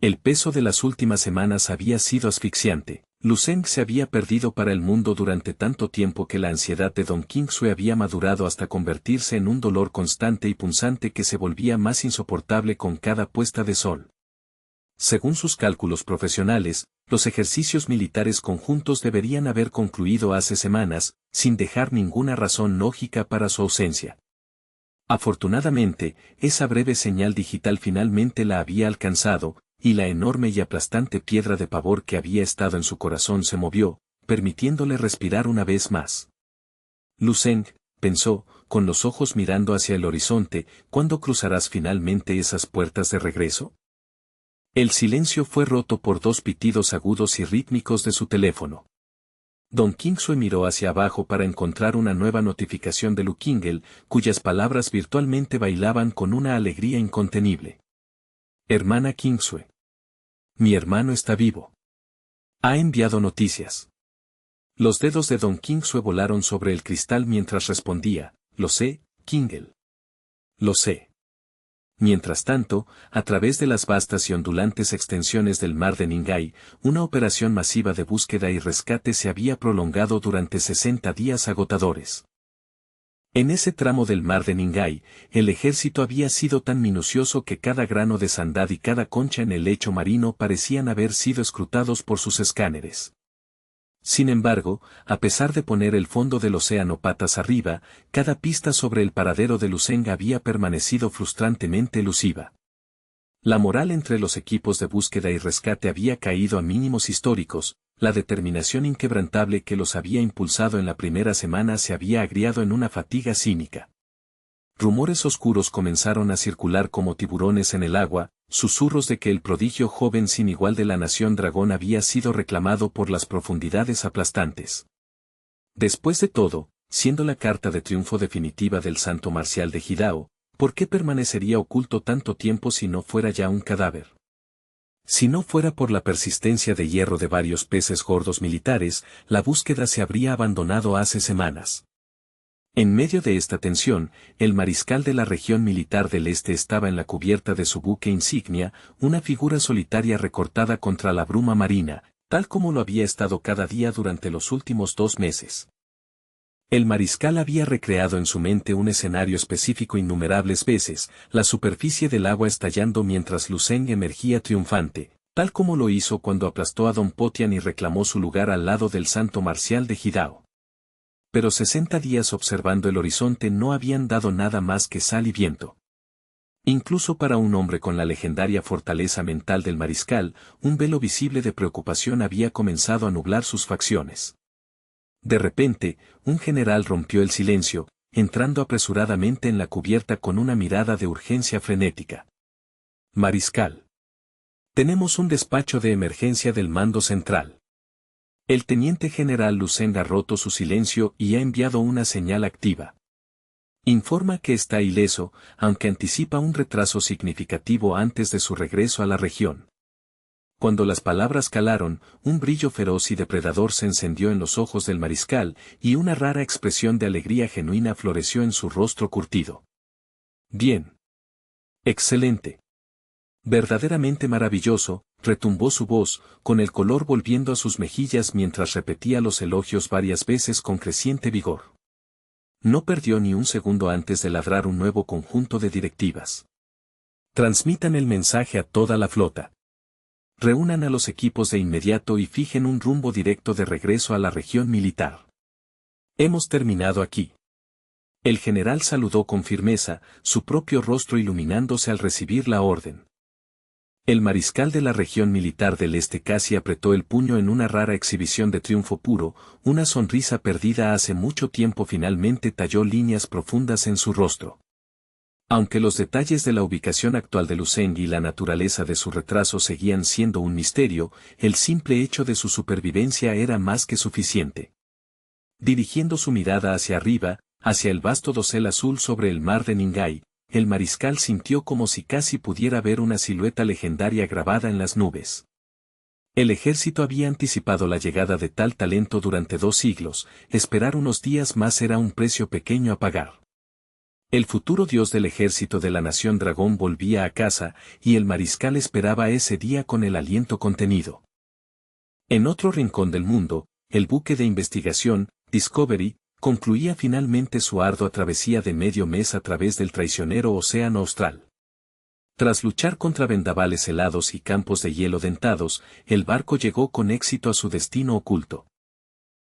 El peso de las últimas semanas había sido asfixiante. Lu Zeng se había perdido para el mundo durante tanto tiempo que la ansiedad de Don Kingsue había madurado hasta convertirse en un dolor constante y punzante que se volvía más insoportable con cada puesta de sol. Según sus cálculos profesionales, los ejercicios militares conjuntos deberían haber concluido hace semanas, sin dejar ninguna razón lógica para su ausencia. Afortunadamente, esa breve señal digital finalmente la había alcanzado, y la enorme y aplastante piedra de pavor que había estado en su corazón se movió, permitiéndole respirar una vez más. Lu Zeng, pensó, con los ojos mirando hacia el horizonte, ¿cuándo cruzarás finalmente esas puertas de regreso? El silencio fue roto por 2 pitidos agudos y rítmicos de su teléfono. Don Kingsue miró hacia abajo para encontrar una nueva notificación de Lu Kingel, cuyas palabras virtualmente bailaban con una alegría incontenible. Hermana Kingsue. Mi hermano está vivo. Ha enviado noticias. Los dedos de Don Kingsue volaron sobre el cristal mientras respondía, lo sé, Kingel. Lo sé. Mientras tanto, a través de las vastas y ondulantes extensiones del mar de Ningay, una operación masiva de búsqueda y rescate se había prolongado durante 60 días agotadores. En ese tramo del mar de Ningay, el ejército había sido tan minucioso que cada grano de sandad y cada concha en el lecho marino parecían haber sido escrutados por sus escáneres. Sin embargo, a pesar de poner el fondo del océano patas arriba, cada pista sobre el paradero de Lu Zeng había permanecido frustrantemente elusiva. La moral entre los equipos de búsqueda y rescate había caído a mínimos históricos, la determinación inquebrantable que los había impulsado en la primera semana se había agriado en una fatiga cínica. Rumores oscuros comenzaron a circular como tiburones en el agua, susurros de que el prodigio joven sin igual de la nación dragón había sido reclamado por las profundidades aplastantes. Después de todo, siendo la carta de triunfo definitiva del santo marcial de Hidao, ¿por qué permanecería oculto tanto tiempo si no fuera ya un cadáver? Si no fuera por la persistencia de hierro de varios peces gordos militares, la búsqueda se habría abandonado hace semanas. En medio de esta tensión, el mariscal de la región militar del este estaba en la cubierta de su buque insignia, una figura solitaria recortada contra la bruma marina, tal como lo había estado cada día durante los últimos 2 meses. El mariscal había recreado en su mente un escenario específico innumerables veces, la superficie del agua estallando mientras Lu Zeng emergía triunfante, tal como lo hizo cuando aplastó a Don Potian y reclamó su lugar al lado del santo marcial de Hidao. Pero 60 días observando el horizonte no habían dado nada más que sal y viento. Incluso para un hombre con la legendaria fortaleza mental del mariscal, un velo visible de preocupación había comenzado a nublar sus facciones. De repente, un general rompió el silencio, entrando apresuradamente en la cubierta con una mirada de urgencia frenética. Mariscal. Tenemos un despacho de emergencia del mando central. El teniente general Lu Zeng ha roto su silencio y ha enviado una señal activa. Informa que está ileso, aunque anticipa un retraso significativo antes de su regreso a la región. Cuando las palabras calaron, un brillo feroz y depredador se encendió en los ojos del mariscal, y una rara expresión de alegría genuina floreció en su rostro curtido. Bien. Excelente. Verdaderamente maravilloso, retumbó su voz, con el color volviendo a sus mejillas mientras repetía los elogios varias veces con creciente vigor. No perdió ni un segundo antes de ladrar un nuevo conjunto de directivas. Transmitan el mensaje a toda la flota. Reúnan a los equipos de inmediato y fijen un rumbo directo de regreso a la región militar. Hemos terminado aquí. El general saludó con firmeza, su propio rostro iluminándose al recibir la orden. El mariscal de la región militar del este casi apretó el puño en una rara exhibición de triunfo puro, una sonrisa perdida hace mucho tiempo finalmente talló líneas profundas en su rostro. Aunque los detalles de la ubicación actual de Luseng y la naturaleza de su retraso seguían siendo un misterio, el simple hecho de su supervivencia era más que suficiente. Dirigiendo su mirada hacia arriba, hacia el vasto dosel azul sobre el mar de Ningay, el mariscal sintió como si casi pudiera ver una silueta legendaria grabada en las nubes. El ejército había anticipado la llegada de tal talento durante 2 siglos, esperar unos días más era un precio pequeño a pagar. El futuro dios del ejército de la nación dragón volvía a casa, y el mariscal esperaba ese día con el aliento contenido. En otro rincón del mundo, el buque de investigación, Discovery, concluía finalmente su ardua travesía de medio mes a través del traicionero océano austral. Tras luchar contra vendavales helados y campos de hielo dentados, el barco llegó con éxito a su destino oculto.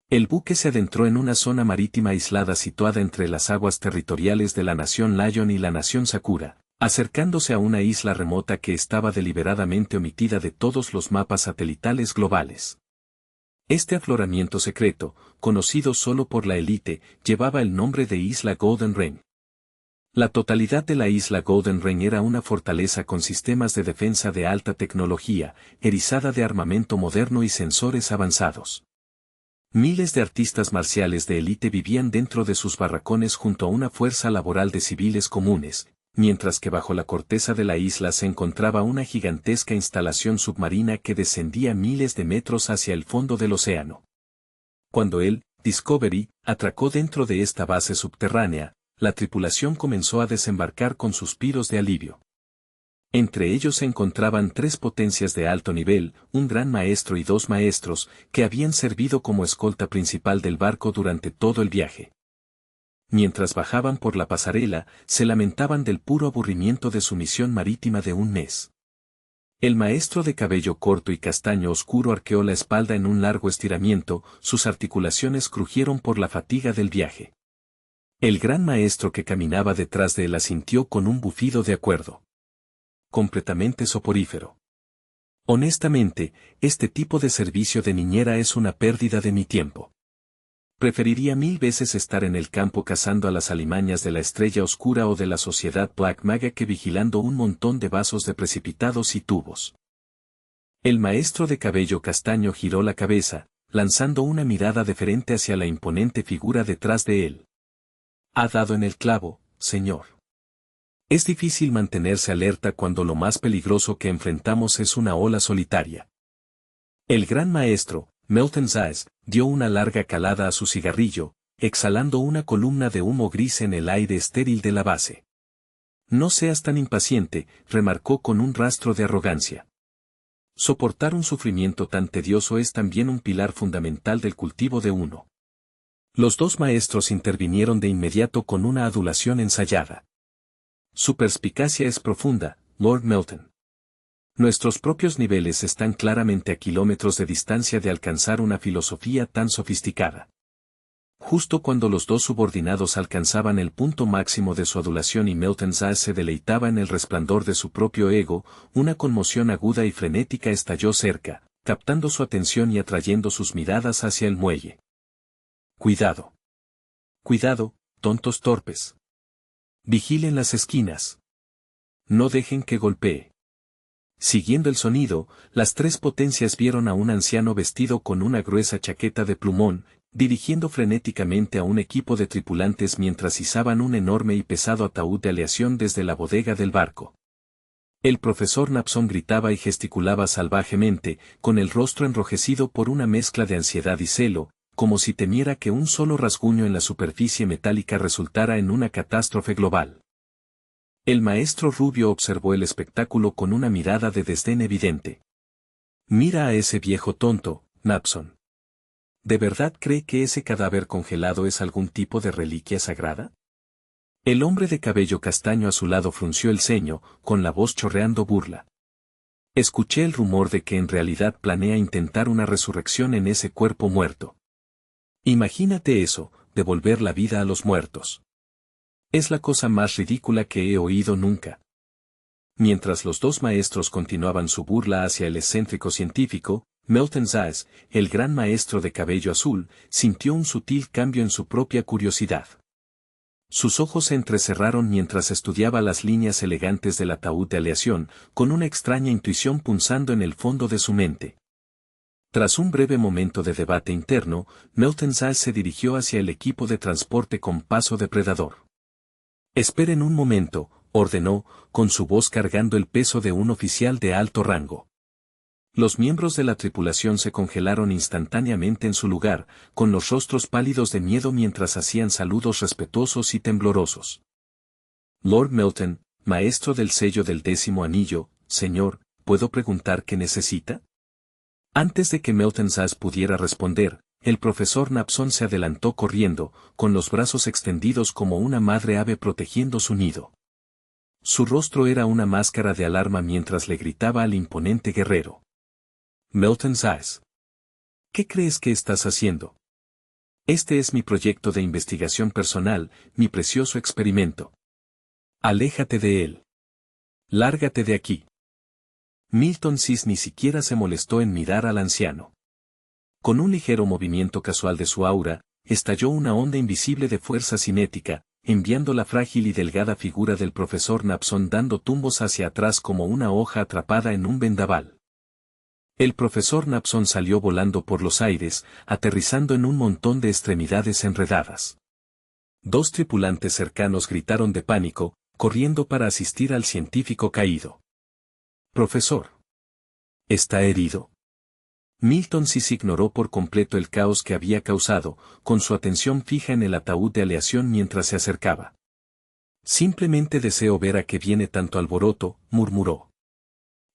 El buque se adentró en una zona marítima aislada situada entre las aguas territoriales de la nación Lion y la nación Sakura, acercándose a una isla remota que estaba deliberadamente omitida de todos los mapas satelitales globales. Este afloramiento secreto, conocido solo por la élite, llevaba el nombre de Isla Golden Ring. La totalidad de la isla Golden Ring era una fortaleza con sistemas de defensa de alta tecnología, erizada de armamento moderno y sensores avanzados. Miles de artistas marciales de élite vivían dentro de sus barracones junto a una fuerza laboral de civiles comunes, mientras que bajo la corteza de la isla se encontraba una gigantesca instalación submarina que descendía miles de metros hacia el fondo del océano. Cuando el Discovery atracó dentro de esta base subterránea, la tripulación comenzó a desembarcar con suspiros de alivio. Entre ellos se encontraban 3 potencias de alto nivel, un gran maestro y 2 maestros, que habían servido como escolta principal del barco durante todo el viaje. Mientras bajaban por la pasarela, se lamentaban del puro aburrimiento de su misión marítima de un mes. El maestro de cabello corto y castaño oscuro arqueó la espalda en un largo estiramiento, sus articulaciones crujieron por la fatiga del viaje. El gran maestro que caminaba detrás de él asintió con un bufido de acuerdo. Completamente soporífero. Honestamente, este tipo de servicio de niñera es una pérdida de mi tiempo. Preferiría 1000 veces estar en el campo cazando a las alimañas de la estrella oscura o de la sociedad Black Maga que vigilando un montón de vasos de precipitados y tubos. El maestro de cabello castaño giró la cabeza, lanzando una mirada deferente hacia la imponente figura detrás de él. Ha dado en el clavo, señor. Es difícil mantenerse alerta cuando lo más peligroso que enfrentamos es una ola solitaria. El gran maestro, Melton Zaz, dio una larga calada a su cigarrillo, exhalando una columna de humo gris en el aire estéril de la base. No seas tan impaciente, remarcó con un rastro de arrogancia. Soportar un sufrimiento tan tedioso es también un pilar fundamental del cultivo de uno. Los 2 maestros intervinieron de inmediato con una adulación ensayada. Su perspicacia es profunda, Lord Melton. Nuestros propios niveles están claramente a kilómetros de distancia de alcanzar una filosofía tan sofisticada. Justo cuando los 2 subordinados alcanzaban el punto máximo de su adulación y Melton Zaz se deleitaba en el resplandor de su propio ego, una conmoción aguda y frenética estalló cerca, captando su atención y atrayendo sus miradas hacia el muelle. Cuidado. Cuidado, tontos torpes. Vigilen las esquinas. No dejen que golpee. Siguiendo el sonido, las 3 potencias vieron a un anciano vestido con una gruesa chaqueta de plumón, dirigiendo frenéticamente a un equipo de tripulantes mientras izaban un enorme y pesado ataúd de aleación desde la bodega del barco. El profesor Napson gritaba y gesticulaba salvajemente, con el rostro enrojecido por una mezcla de ansiedad y celo, como si temiera que un solo rasguño en la superficie metálica resultara en una catástrofe global. El maestro rubio observó el espectáculo con una mirada de desdén evidente. Mira a ese viejo tonto, Napson. ¿De verdad cree que ese cadáver congelado es algún tipo de reliquia sagrada? El hombre de cabello castaño a su lado frunció el ceño, con la voz chorreando burla. Escuché el rumor de que en realidad planea intentar una resurrección en ese cuerpo muerto. Imagínate eso, devolver la vida a los muertos. Es la cosa más ridícula que he oído nunca. Mientras los dos maestros continuaban su burla hacia el excéntrico científico, Milton Zas, el gran maestro de cabello azul, sintió un sutil cambio en su propia curiosidad. Sus ojos se entrecerraron mientras estudiaba las líneas elegantes del ataúd de aleación, con una extraña intuición punzando en el fondo de su mente. Tras un breve momento de debate interno, Milton Zas se dirigió hacia el equipo de transporte con paso depredador. «Esperen un momento», ordenó, con su voz cargando el peso de un oficial de alto rango. Los miembros de la tripulación se congelaron instantáneamente en su lugar, con los rostros pálidos de miedo mientras hacían saludos respetuosos y temblorosos. Lord Milton, maestro del sello del 10º anillo, señor, ¿puedo preguntar qué necesita? Antes de que Milton Zas pudiera responder, el profesor Napson se adelantó corriendo, con los brazos extendidos como una madre ave protegiendo su nido. Su rostro era una máscara de alarma mientras le gritaba al imponente guerrero. Milton Zas. ¿Qué crees que estás haciendo? Este es mi proyecto de investigación personal, mi precioso experimento. Aléjate de él. Lárgate de aquí. Milton Zas ni siquiera se molestó en mirar al anciano. Con un ligero movimiento casual de su aura, estalló una onda invisible de fuerza cinética, enviando la frágil y delgada figura del profesor Napson dando tumbos hacia atrás como una hoja atrapada en un vendaval. El profesor Napson salió volando por los aires, aterrizando en un montón de extremidades enredadas. Dos tripulantes cercanos gritaron de pánico, corriendo para asistir al científico caído. «Profesor. ¿Está herido?» Milton Zas ignoró por completo el caos que había causado, con su atención fija en el ataúd de aleación mientras se acercaba. «Simplemente deseo ver a qué viene tanto alboroto», murmuró.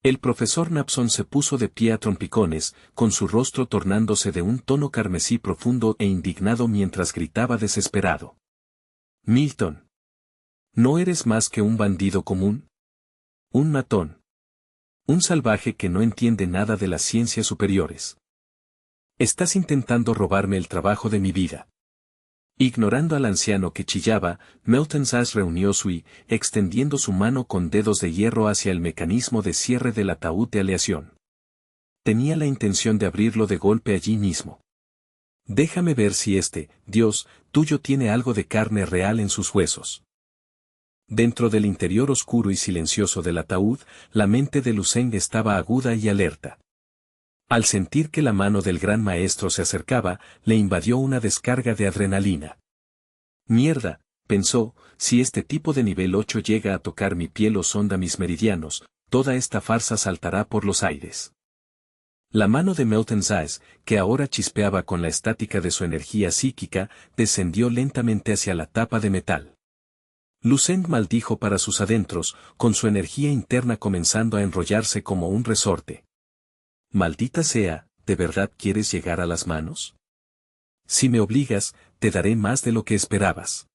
El profesor Napson se puso de pie a trompicones, con su rostro tornándose de un tono carmesí profundo e indignado mientras gritaba desesperado. «Milton. ¿No eres más que un bandido común? Un matón. Un salvaje que no entiende nada de las ciencias superiores. Estás intentando robarme el trabajo de mi vida». Ignorando al anciano que chillaba, Milton Zas reunió su y, extendiendo su mano con dedos de hierro hacia el mecanismo de cierre del ataúd de aleación. Tenía la intención de abrirlo de golpe allí mismo. «Déjame ver si Dios, tuyo tiene algo de carne real en sus huesos». Dentro del interior oscuro y silencioso del ataúd, la mente de Lucen estaba aguda y alerta. Al sentir que la mano del gran maestro se acercaba, le invadió una descarga de adrenalina. «Mierda», pensó, «si este tipo de nivel 8 llega a tocar mi piel o sonda mis meridianos, toda esta farsa saltará por los aires». La mano de Milton Zas, que ahora chispeaba con la estática de su energía psíquica, descendió lentamente hacia la tapa de metal. Lucen maldijo para sus adentros, con su energía interna comenzando a enrollarse como un resorte. «Maldita sea, ¿de verdad quieres llegar a las manos? Si me obligas, te daré más de lo que esperabas».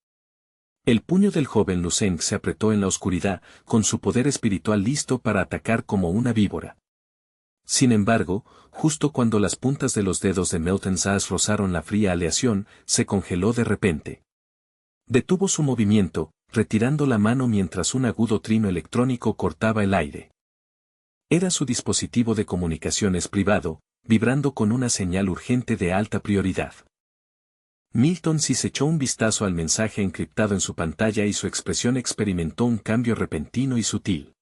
El puño del joven Lucen se apretó en la oscuridad, con su poder espiritual listo para atacar como una víbora. Sin embargo, justo cuando las puntas de los dedos de Milton Zas rozaron la fría aleación, se congeló de repente. Detuvo su movimiento, retirando la mano mientras un agudo trino electrónico cortaba el aire. Era su dispositivo de comunicaciones privado, vibrando con una señal urgente de alta prioridad. Milton Zas echó un vistazo al mensaje encriptado en su pantalla y su expresión experimentó un cambio repentino y sutil.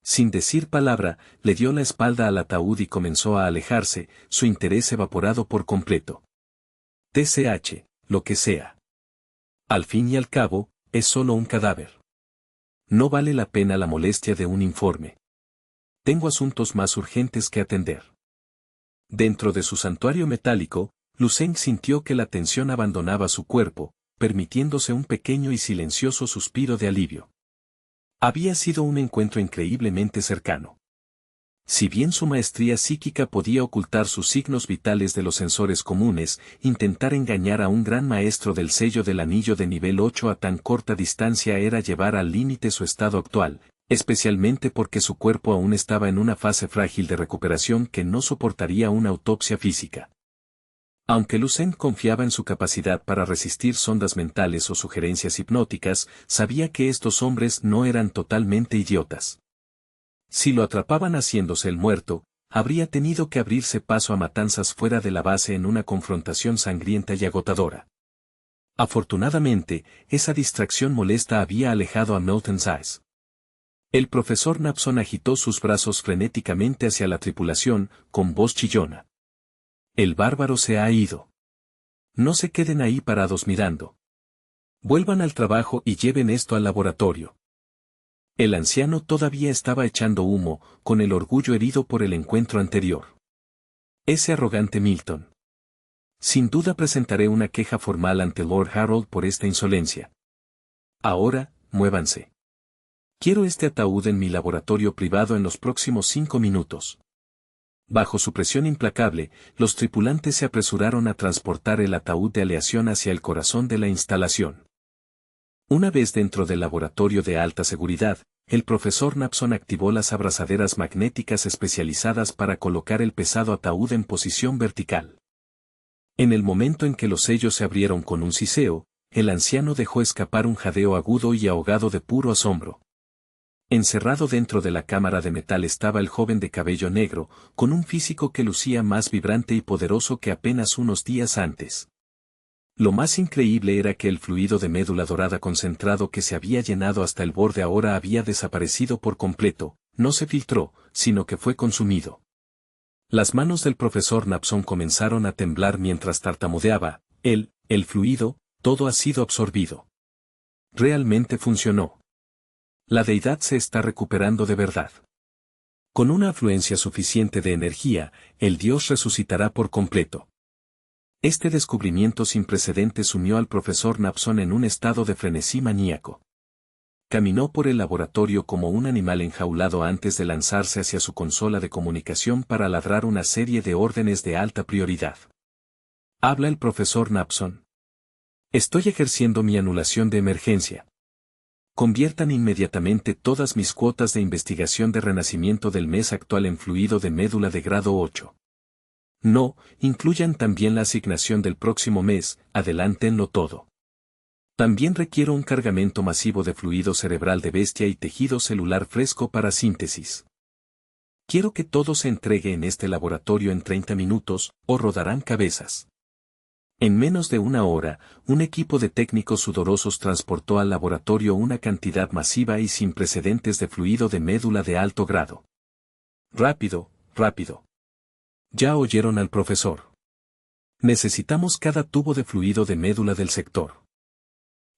Sin decir palabra, le dio la espalda al ataúd y comenzó a alejarse, su interés evaporado por completo. TCH, lo que sea. Al fin y al cabo, es solo un cadáver. No vale la pena la molestia de un informe. Tengo asuntos más urgentes que atender. Dentro de su santuario metálico, Lucen sintió que la tensión abandonaba su cuerpo, permitiéndose un pequeño y silencioso suspiro de alivio. Había sido un encuentro increíblemente cercano. Si bien su maestría psíquica podía ocultar sus signos vitales de los sensores comunes, intentar engañar a un gran maestro del sello del anillo de nivel 8 a tan corta distancia era llevar al límite su estado actual, especialmente porque su cuerpo aún estaba en una fase frágil de recuperación que no soportaría una autopsia física. Aunque Lucen confiaba en su capacidad para resistir sondas mentales o sugerencias hipnóticas, sabía que estos hombres no eran totalmente idiotas. Si lo atrapaban haciéndose el muerto, habría tenido que abrirse paso a matanzas fuera de la base en una confrontación sangrienta y agotadora. Afortunadamente, esa distracción molesta había alejado a Milton Size. El profesor Napson agitó sus brazos frenéticamente hacia la tripulación, con voz chillona. El bárbaro se ha ido. No se queden ahí parados mirando. Vuelvan al trabajo y lleven esto al laboratorio. El anciano todavía estaba echando humo, con el orgullo herido por el encuentro anterior. Ese arrogante Milton. Sin duda presentaré una queja formal ante Lord Harold por esta insolencia. Ahora, muévanse. Quiero este ataúd en mi laboratorio privado en los próximos 5 minutos. Bajo su presión implacable, los tripulantes se apresuraron a transportar el ataúd de aleación hacia el corazón de la instalación. Una vez dentro del laboratorio de alta seguridad, el profesor Napson activó las abrazaderas magnéticas especializadas para colocar el pesado ataúd en posición vertical. En el momento en que los sellos se abrieron con un siseo, el anciano dejó escapar un jadeo agudo y ahogado de puro asombro. Encerrado dentro de la cámara de metal estaba el joven de cabello negro, con un físico que lucía más vibrante y poderoso que apenas unos días antes. Lo más increíble era que el fluido de médula dorada concentrado que se había llenado hasta el borde ahora había desaparecido por completo, no se filtró, sino que fue consumido. Las manos del profesor Napson comenzaron a temblar mientras tartamudeaba, el fluido, todo ha sido absorbido. Realmente funcionó. La deidad se está recuperando de verdad. Con una afluencia suficiente de energía, el dios resucitará por completo. Este descubrimiento sin precedentes sumió al profesor Napson en un estado de frenesí maníaco. Caminó por el laboratorio como un animal enjaulado antes de lanzarse hacia su consola de comunicación para ladrar una serie de órdenes de alta prioridad. Habla el profesor Napson. Estoy ejerciendo mi anulación de emergencia. Conviertan inmediatamente todas mis cuotas de investigación de renacimiento del mes actual en fluido de médula de grado 8. No, incluyan también la asignación del próximo mes, adelántenlo todo. También requiero un cargamento masivo de fluido cerebral de bestia y tejido celular fresco para síntesis. Quiero que todo se entregue en este laboratorio en 30 minutos, o rodarán cabezas. En menos de una hora, un equipo de técnicos sudorosos transportó al laboratorio una cantidad masiva y sin precedentes de fluido de médula de alto grado. Rápido, rápido. Ya oyeron al profesor. Necesitamos cada tubo de fluido de médula del sector.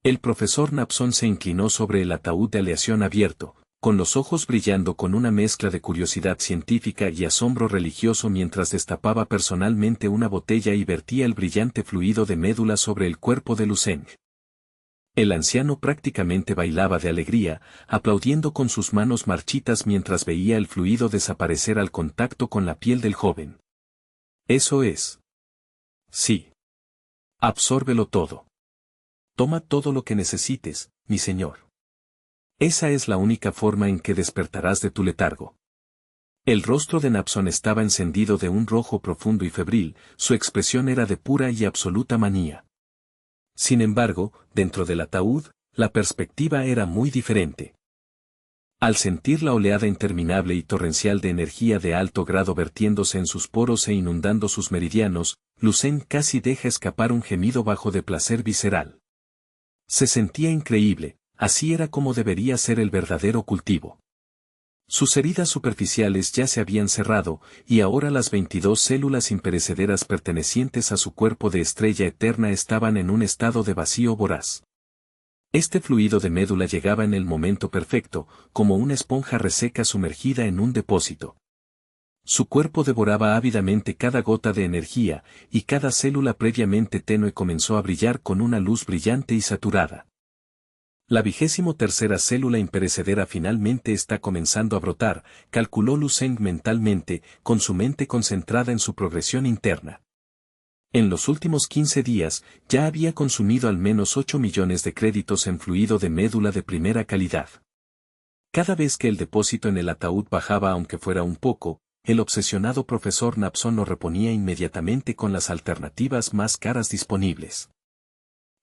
El profesor Napson se inclinó sobre el ataúd de aleación abierto, con los ojos brillando con una mezcla de curiosidad científica y asombro religioso mientras destapaba personalmente una botella y vertía el brillante fluido de médula sobre el cuerpo de Lucen. El anciano prácticamente bailaba de alegría, aplaudiendo con sus manos marchitas mientras veía el fluido desaparecer al contacto con la piel del joven. Eso es. Sí. Absórbelo todo. Toma todo lo que necesites, mi señor. Esa es la única forma en que despertarás de tu letargo. El rostro de Napson estaba encendido de un rojo profundo y febril, su expresión era de pura y absoluta manía. Sin embargo, dentro del ataúd, la perspectiva era muy diferente. Al sentir la oleada interminable y torrencial de energía de alto grado vertiéndose en sus poros e inundando sus meridianos, Lucen casi deja escapar un gemido bajo de placer visceral. Se sentía increíble, así era como debería ser el verdadero cultivo. Sus heridas superficiales ya se habían cerrado, y ahora las 22 células imperecederas pertenecientes a su cuerpo de estrella eterna estaban en un estado de vacío voraz. Este fluido de médula llegaba en el momento perfecto, como una esponja reseca sumergida en un depósito. Su cuerpo devoraba ávidamente cada gota de energía, y cada célula previamente tenue comenzó a brillar con una luz brillante y saturada. La 23ª célula imperecedera finalmente está comenzando a brotar, calculó Lu Zeng mentalmente, con su mente concentrada en su progresión interna. En los últimos 15 días, ya había consumido al menos 8 millones de créditos en fluido de médula de primera calidad. Cada vez que el depósito en el ataúd bajaba aunque fuera un poco, el obsesionado profesor Napson lo reponía inmediatamente con las alternativas más caras disponibles.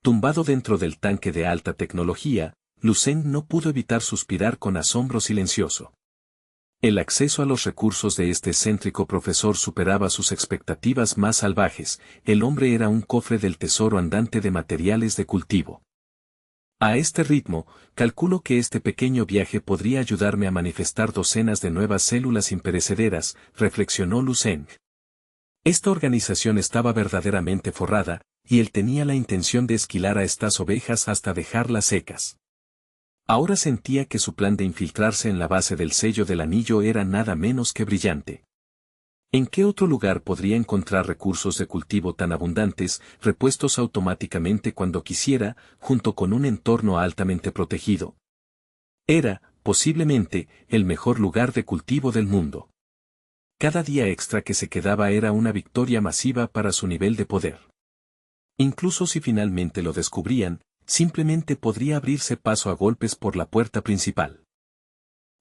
Tumbado dentro del tanque de alta tecnología, Lu Zeng no pudo evitar suspirar con asombro silencioso. El acceso a los recursos de este excéntrico profesor superaba sus expectativas más salvajes, el hombre era un cofre del tesoro andante de materiales de cultivo. A este ritmo, calculo que este pequeño viaje podría ayudarme a manifestar docenas de nuevas células imperecederas, reflexionó Lu Zeng. Esta organización estaba verdaderamente forrada, y él tenía la intención de esquilar a estas ovejas hasta dejarlas secas. Ahora sentía que su plan de infiltrarse en la base del sello del anillo era nada menos que brillante. ¿En qué otro lugar podría encontrar recursos de cultivo tan abundantes, repuestos automáticamente cuando quisiera, junto con un entorno altamente protegido? Era, posiblemente, el mejor lugar de cultivo del mundo. Cada día extra que se quedaba era una victoria masiva para su nivel de poder. Incluso si finalmente lo descubrían, simplemente podría abrirse paso a golpes por la puerta principal.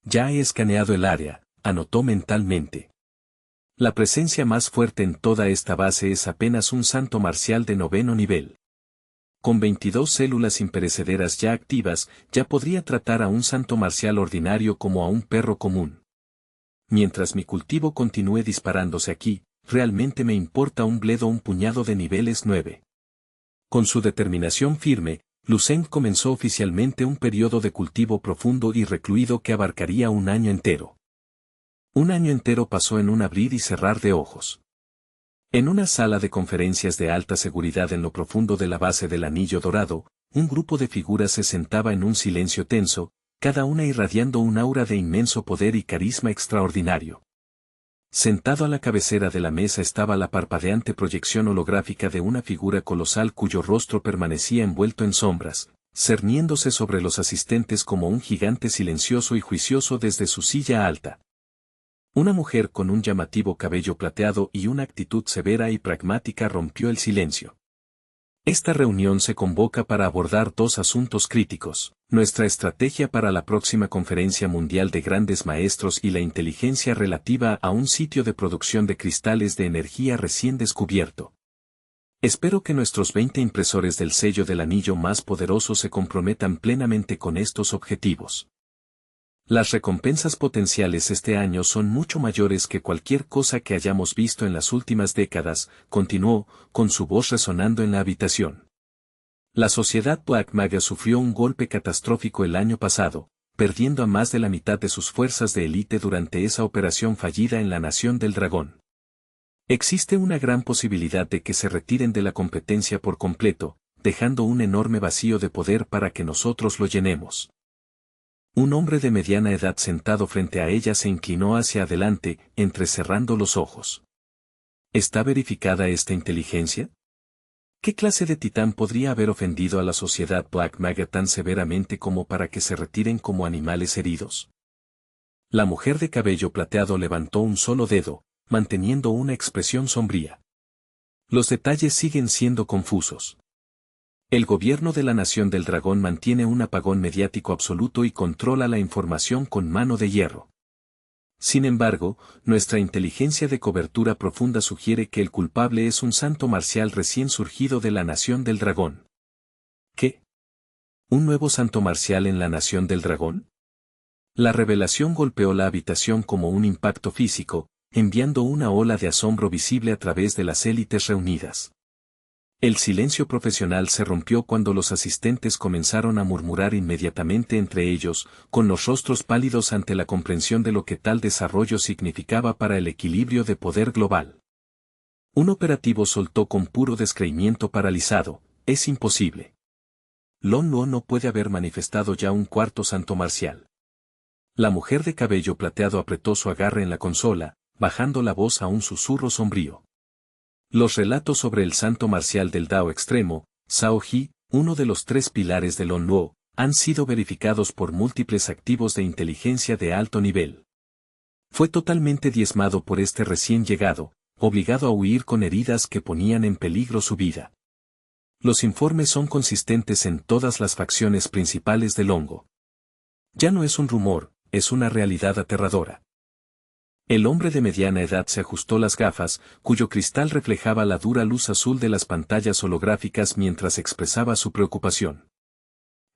Ya he escaneado el área, anotó mentalmente. La presencia más fuerte en toda esta base es apenas un santo marcial de 9º nivel. Con 22 células imperecederas ya activas, ya podría tratar a un santo marcial ordinario como a un perro común. Mientras mi cultivo continúe disparándose aquí, realmente me importa un bledo un puñado de niveles 9. Con su determinación firme, Lu Zeng comenzó oficialmente un periodo de cultivo profundo y recluido que abarcaría un año entero. Un año entero pasó en un abrir y cerrar de ojos. En una sala de conferencias de alta seguridad en lo profundo de la base del Anillo Dorado, un grupo de figuras se sentaba en un silencio tenso, cada una irradiando un aura de inmenso poder y carisma extraordinario. Sentado a la cabecera de la mesa estaba la parpadeante proyección holográfica de una figura colosal cuyo rostro permanecía envuelto en sombras, cerniéndose sobre los asistentes como un gigante silencioso y juicioso desde su silla alta. Una mujer con un llamativo cabello plateado y una actitud severa y pragmática rompió el silencio. Esta reunión se convoca para abordar dos asuntos críticos, nuestra estrategia para la próxima Conferencia Mundial de Grandes Maestros y la inteligencia relativa a un sitio de producción de cristales de energía recién descubierto. Espero que nuestros 20 impresores del sello del anillo más poderoso se comprometan plenamente con estos objetivos. Las recompensas potenciales este año son mucho mayores que cualquier cosa que hayamos visto en las últimas décadas, continuó, con su voz resonando en la habitación. La sociedad Black Maga sufrió un golpe catastrófico el año pasado, perdiendo a más de la mitad de sus fuerzas de élite durante esa operación fallida en la Nación del Dragón. Existe una gran posibilidad de que se retiren de la competencia por completo, dejando un enorme vacío de poder para que nosotros lo llenemos. Un hombre de mediana edad sentado frente a ella se inclinó hacia adelante, entrecerrando los ojos. ¿Está verificada esta inteligencia? ¿Qué clase de titán podría haber ofendido a la sociedad Black Maga tan severamente como para que se retiren como animales heridos? La mujer de cabello plateado levantó un solo dedo, manteniendo una expresión sombría. Los detalles siguen siendo confusos. El gobierno de la Nación del Dragón mantiene un apagón mediático absoluto y controla la información con mano de hierro. Sin embargo, nuestra inteligencia de cobertura profunda sugiere que el culpable es un santo marcial recién surgido de la Nación del Dragón. ¿Qué? ¿Un nuevo santo marcial en la Nación del Dragón? La revelación golpeó la habitación como un impacto físico, enviando una ola de asombro visible a través de las élites reunidas. El silencio profesional se rompió cuando los asistentes comenzaron a murmurar inmediatamente entre ellos, con los rostros pálidos ante la comprensión de lo que tal desarrollo significaba para el equilibrio de poder global. Un operativo soltó con puro descreimiento paralizado, es imposible. Lon Luo no puede haber manifestado ya un cuarto santo marcial. La mujer de cabello plateado apretó su agarre en la consola, bajando la voz a un susurro sombrío. Los relatos sobre el santo marcial del Dao extremo, Zhao Ji, uno de los 3 pilares de Lon Luo, han sido verificados por múltiples activos de inteligencia de alto nivel. Fue totalmente diezmado por este recién llegado, obligado a huir con heridas que ponían en peligro su vida. Los informes son consistentes en todas las facciones principales del hongo. Ya no es un rumor, es una realidad aterradora. El hombre de mediana edad se ajustó las gafas, cuyo cristal reflejaba la dura luz azul de las pantallas holográficas mientras expresaba su preocupación.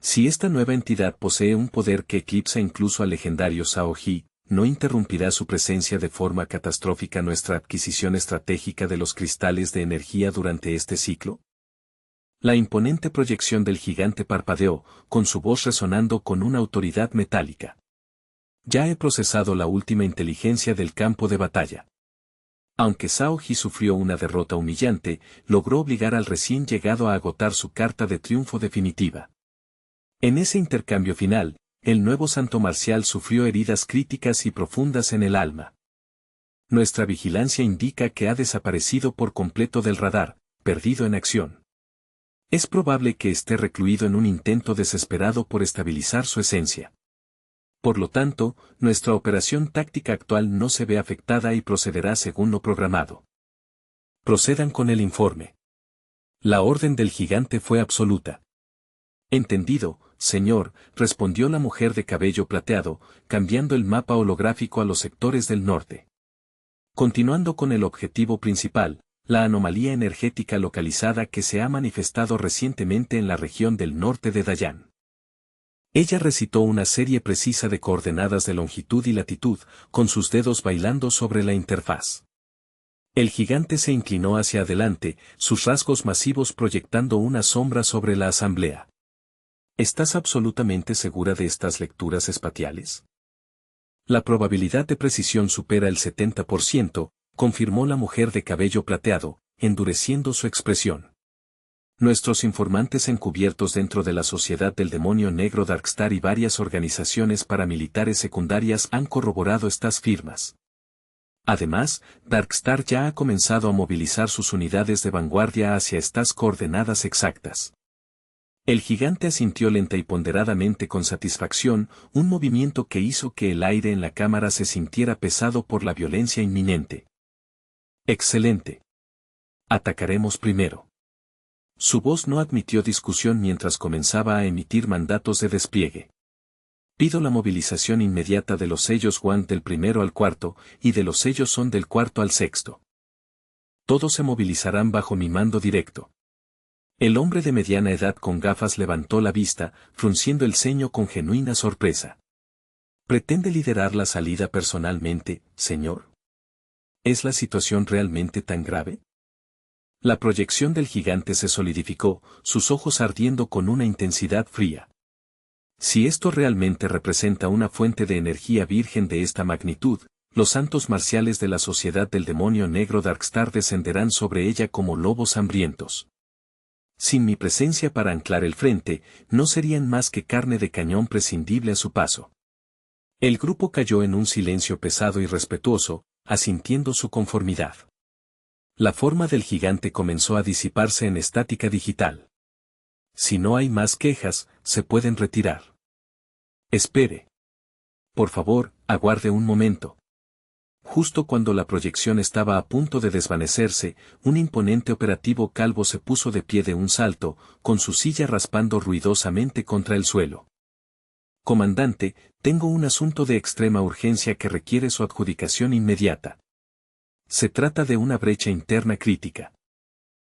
Si esta nueva entidad posee un poder que eclipsa incluso al legendario Shaoji, ¿no interrumpirá su presencia de forma catastrófica nuestra adquisición estratégica de los cristales de energía durante este ciclo? La imponente proyección del gigante parpadeó, con su voz resonando con una autoridad metálica. Ya he procesado la última inteligencia del campo de batalla. Aunque Shaoji sufrió una derrota humillante, logró obligar al recién llegado a agotar su carta de triunfo definitiva. En ese intercambio final, el nuevo santo marcial sufrió heridas críticas y profundas en el alma. Nuestra vigilancia indica que ha desaparecido por completo del radar, perdido en acción. Es probable que esté recluido en un intento desesperado por estabilizar su esencia. Por lo tanto, nuestra operación táctica actual no se ve afectada y procederá según lo programado. Procedan con el informe. La orden del gigante fue absoluta. Entendido, señor, respondió la mujer de cabello plateado, cambiando el mapa holográfico a los sectores del norte. Continuando con el objetivo principal, la anomalía energética localizada que se ha manifestado recientemente en la región del norte de Dayan. Ella recitó una serie precisa de coordenadas de longitud y latitud, con sus dedos bailando sobre la interfaz. El gigante se inclinó hacia adelante, sus rasgos masivos proyectando una sombra sobre la asamblea. ¿Estás absolutamente segura de estas lecturas espaciales? La probabilidad de precisión supera el 70%, confirmó la mujer de cabello plateado, endureciendo su expresión. Nuestros informantes encubiertos dentro de la Sociedad del Demonio Negro Darkstar y varias organizaciones paramilitares secundarias han corroborado estas firmas. Además, Darkstar ya ha comenzado a movilizar sus unidades de vanguardia hacia estas coordenadas exactas. El gigante asintió lenta y ponderadamente con satisfacción, un movimiento que hizo que el aire en la cámara se sintiera pesado por la violencia inminente. Excelente. Atacaremos primero. Su voz no admitió discusión mientras comenzaba a emitir mandatos de despliegue. Pido la movilización inmediata de los sellos WAN del 1 al 4, y de los sellos SON del 4 al 6. Todos se movilizarán bajo mi mando directo. El hombre de mediana edad con gafas levantó la vista, frunciendo el ceño con genuina sorpresa. ¿Pretende liderar la salida personalmente, señor? ¿Es la situación realmente tan grave? La proyección del gigante se solidificó, sus ojos ardiendo con una intensidad fría. Si esto realmente representa una fuente de energía virgen de esta magnitud, los santos marciales de la Sociedad del Demonio Negro Darkstar descenderán sobre ella como lobos hambrientos. Sin mi presencia para anclar el frente, no serían más que carne de cañón prescindible a su paso. El grupo cayó en un silencio pesado y respetuoso, asintiendo su conformidad. La forma del gigante comenzó a disiparse en estática digital. Si no hay más quejas, se pueden retirar. Espere. Por favor, aguarde un momento. Justo cuando la proyección estaba a punto de desvanecerse, un imponente operativo calvo se puso de pie de un salto, con su silla raspando ruidosamente contra el suelo. Comandante, tengo un asunto de extrema urgencia que requiere su adjudicación inmediata. Se trata de una brecha interna crítica.